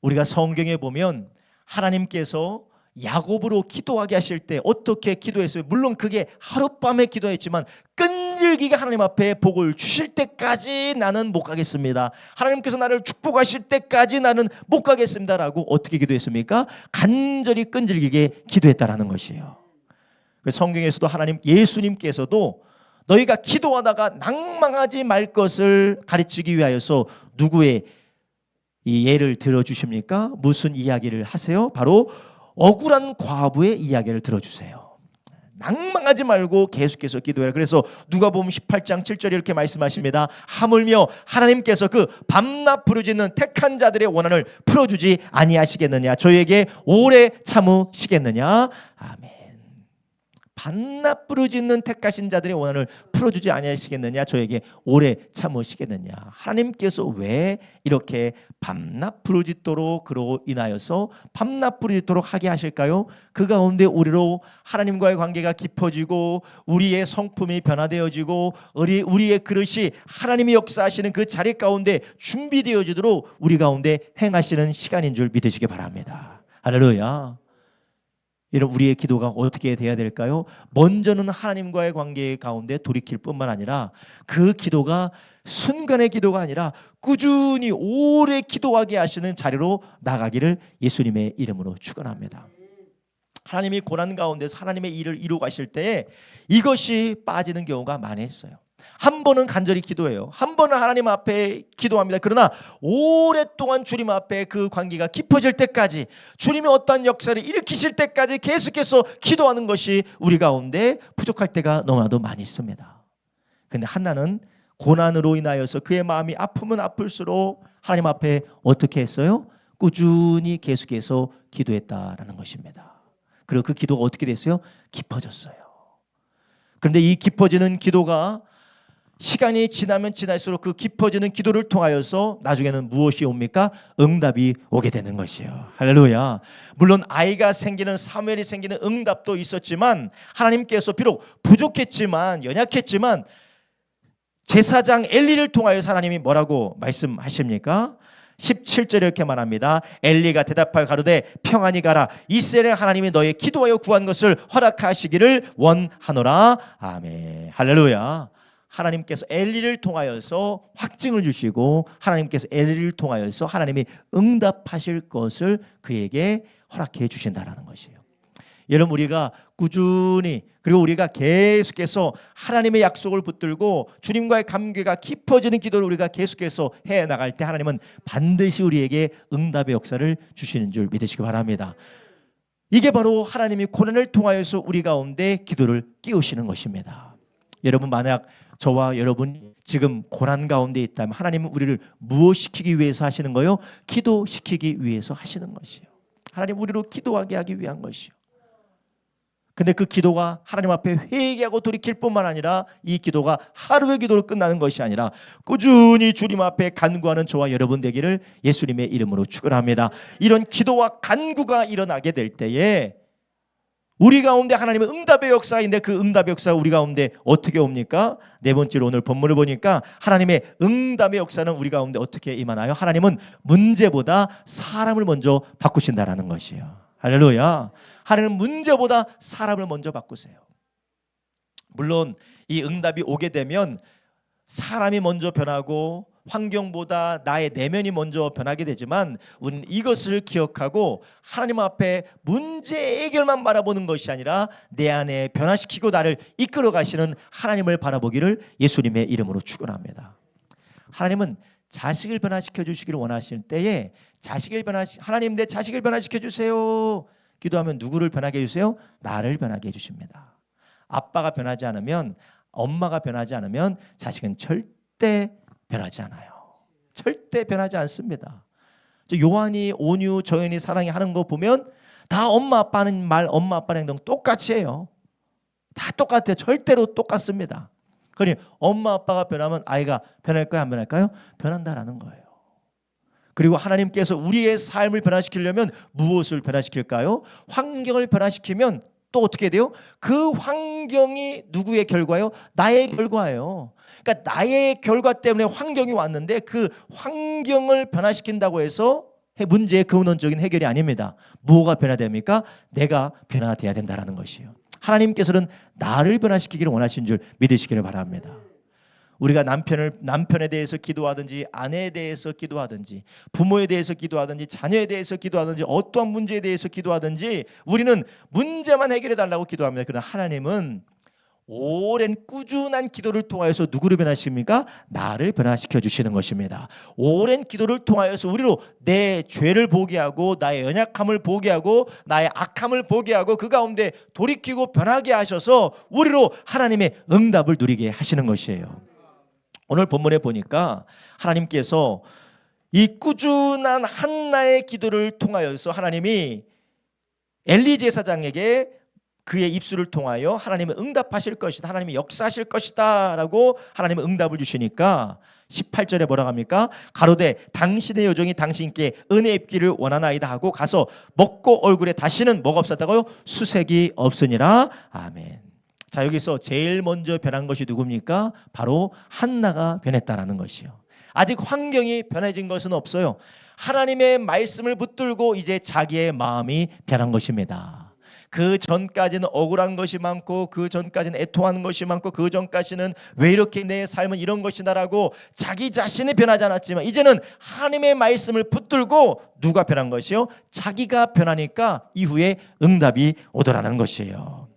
우리가 성경에 보면 하나님께서 야곱으로 기도하게 하실 때 어떻게 기도했어요? 물론 그게 하룻밤에 기도했지만 끈질기게 하나님 앞에 복을 주실 때까지 나는 못 가겠습니다. 하나님께서 나를 축복하실 때까지 나는 못 가겠습니다라고 어떻게 기도했습니까? 간절히 끈질기게 기도했다라는 것이에요. 성경에서도 하나님 예수님께서도 너희가 기도하다가 낭망하지 말 것을 가르치기 위하여서 누구의 이 예를 들어주십니까? 무슨 이야기를 하세요? 바로 억울한 과부의 이야기를 들어주세요. 낭망하지 말고 계속해서 기도해라. 그래서 누가복음 18장 7절에 이렇게 말씀하십니다. 하물며 하나님께서 그 밤낮 부르짖는 택한 자들의 원한을 풀어주지 아니하시겠느냐? 저에게 오래 참으시겠느냐? 아멘. 밤낮 부르짖는 택하신 자들의 원한을 풀어주지 아니하시겠느냐? 저에게 오래 참으시겠느냐? 하나님께서 왜 이렇게 밤낮 부르짖도록 그로 인하여서 밤낮 부르짖도록 하게 하실까요? 그 가운데 우리로 하나님과의 관계가 깊어지고 우리의 성품이 변화되어지고 우리의 그릇이 하나님이 역사하시는 그 자리 가운데 준비되어지도록 우리 가운데 행하시는 시간인 줄 믿으시기 바랍니다. 할렐루야. 여러분 우리의 기도가 어떻게 돼야 될까요? 먼저는 하나님과의 관계 가운데 돌이킬 뿐만 아니라 그 기도가 순간의 기도가 아니라 꾸준히 오래 기도하게 하시는 자리로 나가기를 예수님의 이름으로 축원합니다. 하나님이 고난 가운데서 하나님의 일을 이루어 가실 때에 이것이 빠지는 경우가 많이 있어요. 한 번은 간절히 기도해요. 한 번은 하나님 앞에 기도합니다. 그러나 오랫동안 주님 앞에 그 관계가 깊어질 때까지 주님이 어떠한 역사를 일으키실 때까지 계속해서 기도하는 것이 우리 가운데 부족할 때가 너무나도 많이 있습니다. 그런데 한나는 고난으로 인하여서 그의 마음이 아프면 아플수록 하나님 앞에 어떻게 했어요? 꾸준히 계속해서 기도했다라는 것입니다. 그리고 그 기도가 어떻게 됐어요? 깊어졌어요. 그런데 이 깊어지는 기도가 시간이 지나면 지날수록 그 깊어지는 기도를 통하여서 나중에는 무엇이 옵니까? 응답이 오게 되는 것이에요. 할렐루야. 물론 아이가 생기는 사무엘이 생기는 응답도 있었지만 하나님께서 비록 부족했지만 연약했지만 제사장 엘리를 통하여서 하나님이 뭐라고 말씀하십니까? 17절에 이렇게 말합니다. 엘리가 대답하여 가로되 평안히 가라. 이스라엘 하나님이 너의 기도하여 구한 것을 허락하시기를 원하노라. 아멘. 할렐루야. 하나님께서 엘리를 통하여서 확증을 주시고 하나님께서 엘리를 통하여서 하나님이 응답하실 것을 그에게 허락해 주신다라는 것이에요. 여러분 우리가 꾸준히 그리고 우리가 계속해서 하나님의 약속을 붙들고 주님과의 관계가 깊어지는 기도를 우리가 계속해서 해나갈 때 하나님은 반드시 우리에게 응답의 역사를 주시는 줄 믿으시기 바랍니다. 이게 바로 하나님이 고난을 통하여서 우리 가운데 기도를 끼우시는 것입니다. 여러분 만약 저와 여러분 지금 고난 가운데 있다면 하나님은 우리를 무엇시키기 위해서 하시는 거요? 기도시키기 위해서 하시는 것이요. 하나님 우리로 기도하게 하기 위한 것이요. 근데 그 기도가 하나님 앞에 회개하고 돌이킬 뿐만 아니라 이 기도가 하루의 기도로 끝나는 것이 아니라 꾸준히 주님 앞에 간구하는 저와 여러분 되기를 예수님의 이름으로 축원합니다. 이런 기도와 간구가 일어나게 될 때에 우리 가운데 하나님의 응답의 역사인데 그 응답의 역사가 우리 가운데 어떻게 옵니까? 네 번째로 오늘 본문을 보니까 하나님의 응답의 역사는 우리 가운데 어떻게 임하나요? 하나님은 문제보다 사람을 먼저 바꾸신다라는 것이에요. 할렐루야. 하나님은 문제보다 사람을 먼저 바꾸세요. 물론 이 응답이 오게 되면 사람이 먼저 변하고 환경보다 나의 내면이 먼저 변하게 되지만 우리는 이것을 기억하고 하나님 앞에 문제 해결만 바라보는 것이 아니라 내 안에 변화시키고 나를 이끌어 가시는 하나님을 바라보기를 예수님의 이름으로 축원합니다. 하나님은 자식을 변화시켜 주시기를 원하실 때에 하나님 내 자식을 변화시켜 주세요. 기도하면 누구를 변하게 해주세요? 나를 변하게 해주십니다. 아빠가 변하지 않으면, 엄마가 변하지 않으면 자식은 절대 변하지 않아요. 절대 변하지 않습니다. 요한이 온유, 정연이, 사랑이 하는 거 보면 다 엄마 아빠는 말, 엄마 아빠는 행동 똑같이 해요. 다 똑같아요. 절대로 똑같습니다. 그러니 엄마 아빠가 변하면 아이가 변할까요? 안 변할까요? 변한다라는 거예요. 그리고 하나님께서 우리의 삶을 변화시키려면 무엇을 변화시킬까요? 환경을 변화시키면 또 어떻게 돼요? 그 환경이 누구의 결과요? 나의 결과예요. 그러니까 나의 결과 때문에 환경이 왔는데 그 환경을 변화시킨다고 해서 문제의 근원적인 해결이 아닙니다. 무엇가 변화됩니까? 내가 변화돼야 된다는 것이에요. 하나님께서는 나를 변화시키기를 원하신 줄 믿으시기를 바랍니다. 우리가 남편에 대해서 기도하든지 아내에 대해서 기도하든지 부모에 대해서 기도하든지 자녀에 대해서 기도하든지 어떠한 문제에 대해서 기도하든지 우리는 문제만 해결해 달라고 기도합니다. 그러나 하나님은 오랜 꾸준한 기도를 통하여서 누구를 변화시킵니까? 나를 변화시켜 주시는 것입니다. 오랜 기도를 통하여서 우리로 내 죄를 보게 하고 나의 연약함을 보게 하고 나의 악함을 보게 하고 그 가운데 돌이키고 변하게 하셔서 우리로 하나님의 응답을 누리게 하시는 것이에요. 오늘 본문에 보니까 하나님께서 이 꾸준한 한나의 기도를 통하여서 하나님이 엘리 제사장에게 그의 입술을 통하여 하나님은 응답하실 것이다, 하나님이 역사하실 것이다 라고 하나님은 응답을 주시니까 18절에 뭐라고 합니까? 가로되 당신의 요정이 당신께 은혜 입기를 원하나이다 하고 가서 먹고 얼굴에 다시는 뭐가 없었다고요? 수색이 없으니라. 아멘. 자, 여기서 제일 먼저 변한 것이 누굽니까? 바로 한나가 변했다라는 것이요. 아직 환경이 변해진 것은 없어요. 하나님의 말씀을 붙들고 이제 자기의 마음이 변한 것입니다. 그 전까지는 억울한 것이 많고 그 전까지는 애통하는 것이 많고 그 전까지는 왜 이렇게 내 삶은 이런 것이다라고 자기 자신이 변하지 않았지만 이제는 하나님의 말씀을 붙들고 누가 변한 것이요? 자기가 변하니까 이후에 응답이 오더라는 것이에요.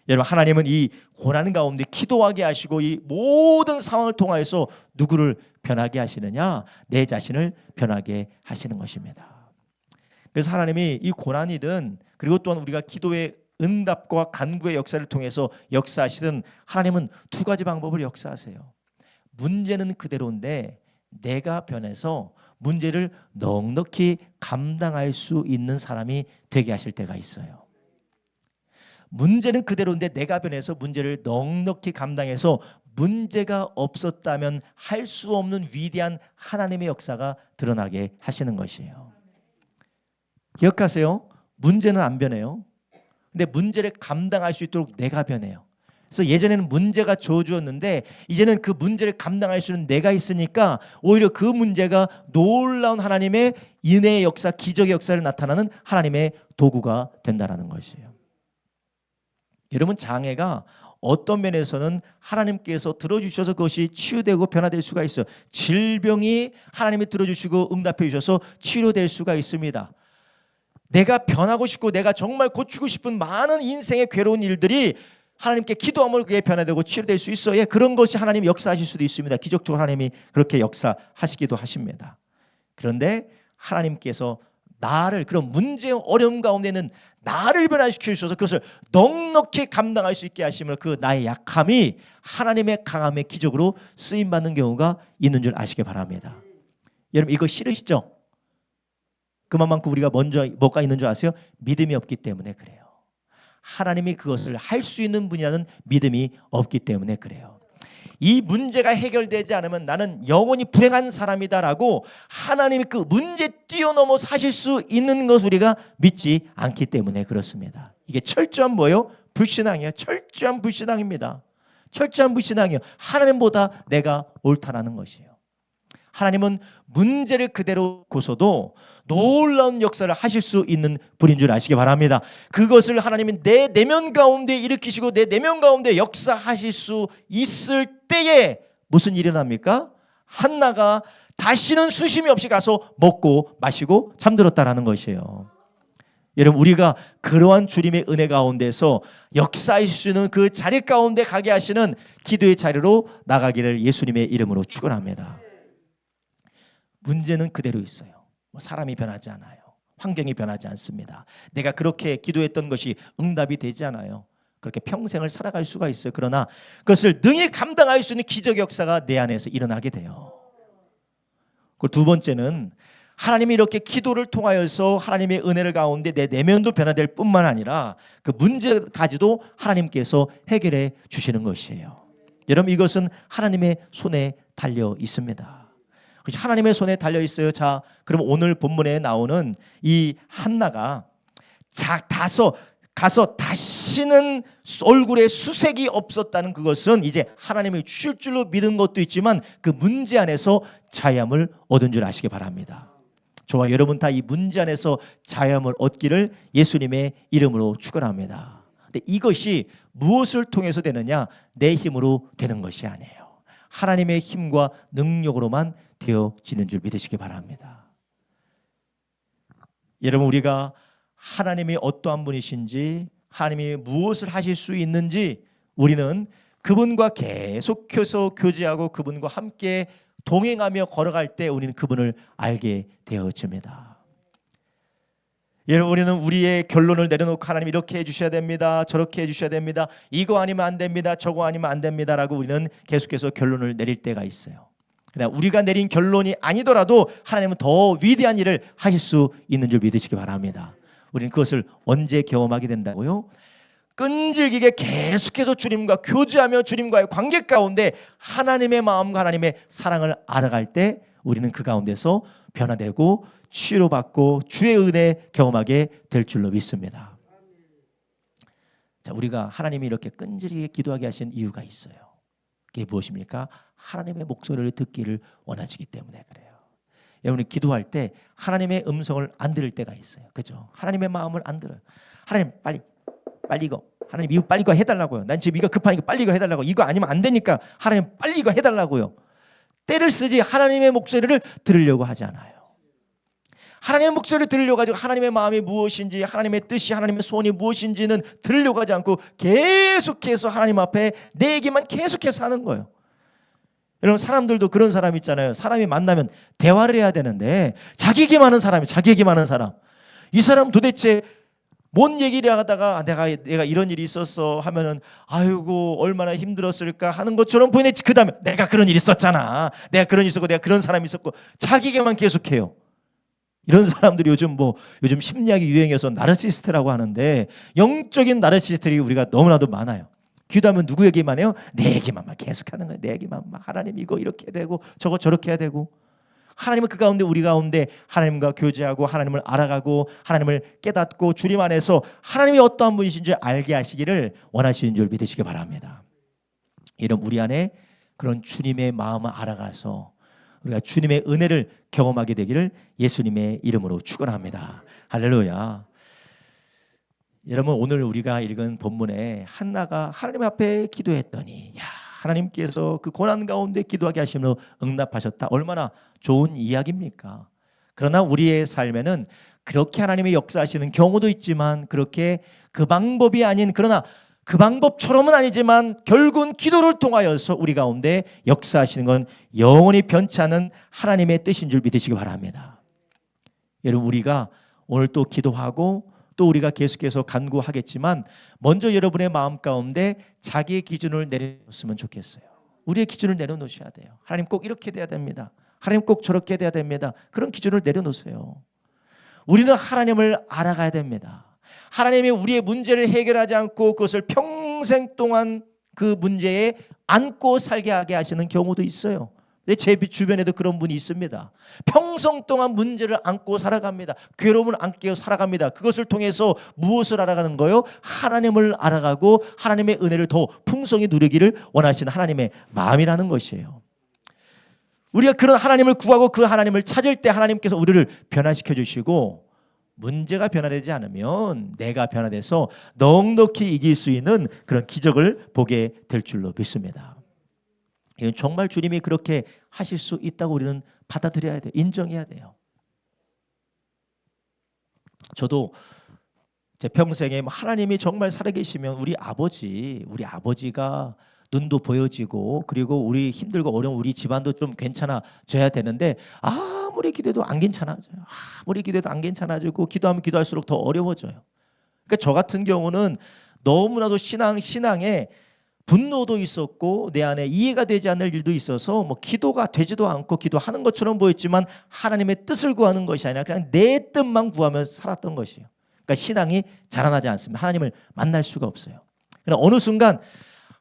여러분, 하나님은 이 고난 가운데 기도하게 하시고 이 모든 상황을 통하여서 누구를 변하게 하시느냐? 내 자신을 변하게 하시는 것입니다. 그래서 하나님이 이 고난이든 그리고 또한 우리가 기도의 응답과 간구의 역사를 통해서 역사하시든 하나님은 두 가지 방법을 역사하세요. 문제는 그대로인데 내가 변해서 문제를 넉넉히 감당할 수 있는 사람이 되게 하실 때가 있어요. 문제는 그대로인데 내가 변해서 문제를 넉넉히 감당해서 문제가 없었다면 할 수 없는 위대한 하나님의 역사가 드러나게 하시는 것이에요. 기억하세요. 문제는 안 변해요. 근데 문제를 감당할 수 있도록 내가 변해요. 그래서 예전에는 문제가 저주였는데 이제는 그 문제를 감당할 수 있는 내가 있으니까 오히려 그 문제가 놀라운 하나님의 은혜의 역사, 기적의 역사를 나타나는 하나님의 도구가 된다는 것이에요. 여러분, 장애가 어떤 면에서는 하나님께서 들어주셔서 그것이 치유되고 변화될 수가 있어요. 질병이 하나님이 들어주시고 응답해 주셔서 치료될 수가 있습니다. 내가 변하고 싶고 내가 정말 고치고 싶은 많은 인생의 괴로운 일들이 하나님께 기도함으로 그게 변화되고 치료될 수 있어요. 그런 것이 하나님이 역사하실 수도 있습니다. 기적적으로 하나님이 그렇게 역사하시기도 하십니다. 그런데 하나님께서 나를 그런 문제 어려움 가운데는 나를 변화시켜 주셔서 그것을 넉넉히 감당할 수 있게 하시면 그 나의 약함이 하나님의 강함의 기적으로 쓰임받는 경우가 있는 줄 아시기 바랍니다. 여러분, 이거 싫으시죠? 그만큼 우리가 먼저 뭐가 있는 줄 아세요? 믿음이 없기 때문에 그래요. 하나님이 그것을 할 수 있는 분이라는 믿음이 없기 때문에 그래요. 이 문제가 해결되지 않으면 나는 영원히 불행한 사람이다라고 하나님이 그 문제 뛰어넘어 사실 수 있는 것을 우리가 믿지 않기 때문에 그렇습니다. 이게 철저한 뭐예요? 불신앙이에요. 철저한 불신앙입니다. 철저한 불신앙이에요. 하나님보다 내가 옳다라는 것이에요. 하나님은 문제를 그대로 고서도 놀라운 역사를 하실 수 있는 분인 줄 아시기 바랍니다. 그것을 하나님이 내 내면 가운데 일으키시고 내 내면 가운데 역사하실 수 있을 때에 무슨 일이 납니까? 한나가 다시는 수심이 없이 가서 먹고 마시고 잠들었다라는 것이에요. 여러분, 우리가 그러한 주님의 은혜 가운데서 역사하실 수 있는 그 자리 가운데 가게 하시는 기도의 자리로 나가기를 예수님의 이름으로 축원합니다. 문제는 그대로 있어요. 사람이 변하지 않아요. 환경이 변하지 않습니다. 내가 그렇게 기도했던 것이 응답이 되지 않아요. 그렇게 평생을 살아갈 수가 있어요. 그러나 그것을 능히 감당할 수 있는 기적 역사가 내 안에서 일어나게 돼요. 그 두 번째는 하나님이 이렇게 기도를 통하여서 하나님의 은혜를 가운데 내 내면도 변화될 뿐만 아니라 그 문제까지도 하나님께서 해결해 주시는 것이에요. 여러분, 이것은 하나님의 손에 달려 있습니다. 하나님의 손에 달려 있어요. 자, 그럼 오늘 본문에 나오는 이 한나가 가서 다시는 얼굴에 수색이 없었다는 그것은 이제 하나님이 주실 줄로 믿은 것도 있지만 그 문제 안에서 자유함을 얻은 줄 아시기 바랍니다. 저와 여러분 다 이 문제 안에서 자유함을 얻기를 예수님의 이름으로 축원합니다. 근데 이것이 무엇을 통해서 되느냐? 내 힘으로 되는 것이 아니에요. 하나님의 힘과 능력으로만 되어지는 줄 믿으시기 바랍니다. 여러분, 우리가 하나님이 어떠한 분이신지, 하나님이 무엇을 하실 수 있는지 우리는 그분과 계속해서 교제하고 그분과 함께 동행하며 걸어갈 때 우리는 그분을 알게 되어집니다. 여러분, 우리는 우리의 결론을 내려놓고 하나님 이렇게 해주셔야 됩니다, 저렇게 해주셔야 됩니다, 이거 아니면 안 됩니다, 저거 아니면 안 됩니다라고 우리는 계속해서 결론을 내릴 때가 있어요. 그러나 우리가 내린 결론이 아니더라도 하나님은 더 위대한 일을 하실 수 있는 줄 믿으시기 바랍니다. 우리는 그것을 언제 경험하게 된다고요? 끈질기게 계속해서 주님과 교제하며 주님과의 관계 가운데 하나님의 마음과 하나님의 사랑을 알아갈 때 우리는 그 가운데서 변화되고 치유받고 주의 은혜 경험하게 될 줄로 믿습니다. 자, 우리가 하나님이 이렇게 끈질기게 기도하게 하신 이유가 있어요. 그게 무엇입니까? 하나님의 목소리를 듣기를 원하시기 때문에 그래요. 여러분이 기도할 때 하나님의 음성을 안 들을 때가 있어요. 그죠? 하나님의 마음을 안 들어요. 하나님 빨리 이거, 하나님 이거 빨리 이거 해달라고요. 난 지금 이거 급하니까 빨리 이거 해달라고. 이거 아니면 안 되니까 하나님 빨리 이거 해달라고요. 때를 쓰지 하나님의 목소리를 들으려고 하지 않아요. 하나님의 목소리를 들으려고 하지, 하나님의 마음이 무엇인지, 하나님의 뜻이, 하나님의 소원이 무엇인지는 들으려고 하지 않고 계속해서 하나님 앞에 내 얘기만 계속해서 하는 거예요. 여러분, 사람들도 그런 사람 있잖아요. 사람이 만나면 대화를 해야 되는데 자기 얘기만 하는 사람이, 자기 얘기만 하는 사람. 이 사람 도대체 뭔 얘기를 하다가 내가 이런 일이 있었어 하면은 아이고 얼마나 힘들었을까 하는 것처럼 보이네. 그 다음에 내가 그런 일이 있었잖아, 내가 그런 일이 있었고 내가 그런 사람이 있었고 자기 얘기만 계속해요. 이런 사람들이 요즘 심리학이 유행해서 나르시스트라고 하는데 영적인 나르시스트들이 우리가 너무나도 많아요. 기도하면 누구 얘기만 해요? 내 얘기만 막 계속하는 거예요. 내 얘기만 막 하나님 이거 이렇게 해야 되고 저거 저렇게 해야 되고. 하나님은 그 가운데 우리 가운데 하나님과 교제하고 하나님을 알아가고 하나님을 깨닫고 주님 안에서 하나님이 어떠한 분이신지 알게 하시기를 원하시는 줄 믿으시기 바랍니다. 이런 우리 안에 그런 주님의 마음을 알아가서 우리가 주님의 은혜를 경험하게 되기를 예수님의 이름으로 축원합니다. 할렐루야. 여러분, 오늘 우리가 읽은 본문에 한나가 하나님 앞에 기도했더니 하나님께서 그 고난 가운데 기도하게 하시며 응답하셨다. 얼마나 좋은 이야기입니까? 그러나 우리의 삶에는 그렇게 하나님의 역사하시는 경우도 있지만 그렇게 그 방법이 아닌, 그러나 그 방법처럼은 아니지만 결국은 기도를 통하여서 우리 가운데 역사하시는 건 영원히 변치 않은 하나님의 뜻인 줄 믿으시기 바랍니다. 여러분, 우리가 오늘 또 기도하고 또 우리가 계속해서 간구하겠지만 먼저 여러분의 마음 가운데 자기의 기준을 내려놓으면 좋겠어요. 우리의 기준을 내려놓으셔야 돼요. 하나님 꼭 이렇게 돼야 됩니다. 하나님 꼭 저렇게 돼야 됩니다. 그런 기준을 내려놓으세요. 우리는 하나님을 알아가야 됩니다. 하나님이 우리의 문제를 해결하지 않고 그것을 평생 동안 그 문제에 안고 살게 하게 하시는 경우도 있어요. 제 주변에도 그런 분이 있습니다. 평생 동안 문제를 안고 살아갑니다. 괴로움을 안고 살아갑니다. 그것을 통해서 무엇을 알아가는 거요? 하나님을 알아가고 하나님의 은혜를 더 풍성히 누리기를 원하시는 하나님의 마음이라는 것이에요. 우리가 그런 하나님을 구하고 그 하나님을 찾을 때 하나님께서 우리를 변화시켜 주시고, 문제가 변화되지 않으면 내가 변화돼서 넉넉히 이길 수 있는 그런 기적을 보게 될 줄로 믿습니다. 이건 정말 주님이 그렇게 하실 수 있다고 우리는 받아들여야 돼요. 인정해야 돼요. 저도 제 평생에 하나님이 정말 살아계시면 우리 아버지가 눈도 보여지고, 그리고 우리 힘들고 어려운 우리 집안도 좀 괜찮아져야 되는데, 아무리 기도해도 안 괜찮아져요. 아무리 기도해도 안 괜찮아지고, 기도하면 기도할수록 더 어려워져요. 그러니까 저 같은 경우는 너무나도 신앙에 분노도 있었고 내 안에 이해가 되지 않는 일도 있어서 기도가 되지도 않고 기도하는 것처럼 보였지만 하나님의 뜻을 구하는 것이 아니라 그냥 내 뜻만 구하며 살았던 것이에요. 그러니까 신앙이 자라나지 않습니다. 하나님을 만날 수가 없어요. 그러나 어느 순간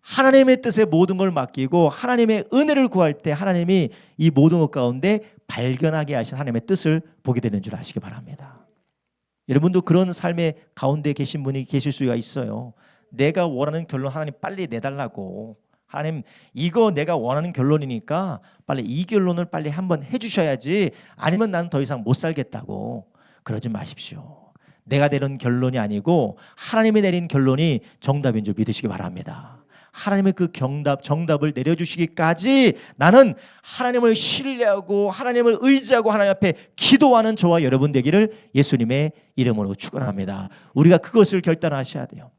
하나님의 뜻에 모든 걸 맡기고 하나님의 은혜를 구할 때 하나님이 이 모든 것 가운데 발견하게 하신 하나님의 뜻을 보게 되는 줄 아시기 바랍니다. 여러분도 그런 삶의 가운데 계신 분이 계실 수가 있어요. 내가 원하는 결론 하나님 빨리 내달라고, 하나님 이거 내가 원하는 결론이니까 빨리 이 결론을 빨리 한번 해주셔야지, 아니면 나는 더 이상 못 살겠다고. 그러지 마십시오. 내가 내린 결론이 아니고 하나님이 내린 결론이 정답인 줄 믿으시기 바랍니다. 하나님의 그 정답을 내려주시기까지 나는 하나님을 신뢰하고 하나님을 의지하고 하나님 앞에 기도하는 저와 여러분 되기를 예수님의 이름으로 축원합니다. 우리가 그것을 결단하셔야 돼요.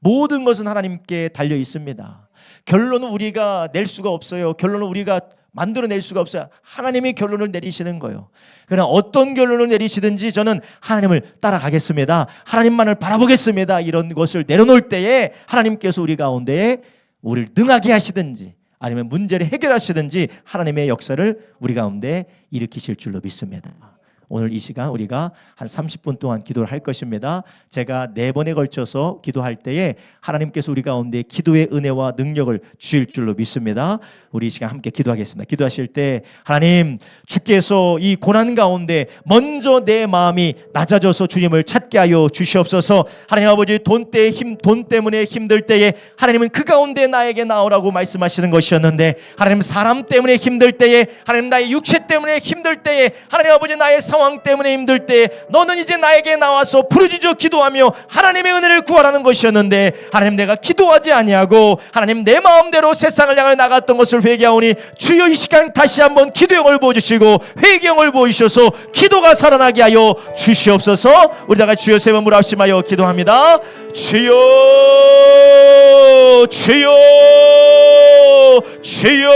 모든 것은 하나님께 달려 있습니다. 결론은 우리가 낼 수가 없어요. 결론은 우리가 만들어낼 수가 없어요. 하나님이 결론을 내리시는 거예요. 그러나 어떤 결론을 내리시든지 저는 하나님을 따라가겠습니다. 하나님만을 바라보겠습니다. 이런 것을 내려놓을 때에 하나님께서 우리 가운데에 우리를 능하게 하시든지 아니면 문제를 해결하시든지 하나님의 역사를 우리 가운데 일으키실 줄로 믿습니다. 오늘 이 시간 우리가 한 30분 동안 기도를 할 것입니다. 제가 4번에 걸쳐서 기도할 때에 하나님께서 우리 가운데 기도의 은혜와 능력을 주실 줄로 믿습니다. 우리 이 시간 함께 기도하겠습니다. 기도하실 때 하나님, 주께서 이 고난 가운데 먼저 내 마음이 낮아져서 주님을 찾게 하여 주시옵소서. 하나님 아버지, 돈 때문에 힘들 때에 하나님은 그 가운데 나에게 나오라고 말씀하시는 것이었는데, 하나님 사람 때문에 힘들 때에, 하나님 나의 육체 때문에 힘들 때에, 하나님 아버지 나의 상황 때문에 힘들 때에 너는 이제 나에게 나와서 부르짖어 기도하며 하나님의 은혜를 구하라는 것이었는데, 하나님 내가 기도하지 아니하고 하나님 내 마음대로 세상을 향해 나갔던 것을 회개하오니 주여 이 시간 다시 한번 기도형을 보여주시고 회개형을 보이셔서 기도가 살아나게 하여 주시옵소서. 우리 다 같이 주여 세 번 부르짖으며 기도합니다. 주여 주여 주여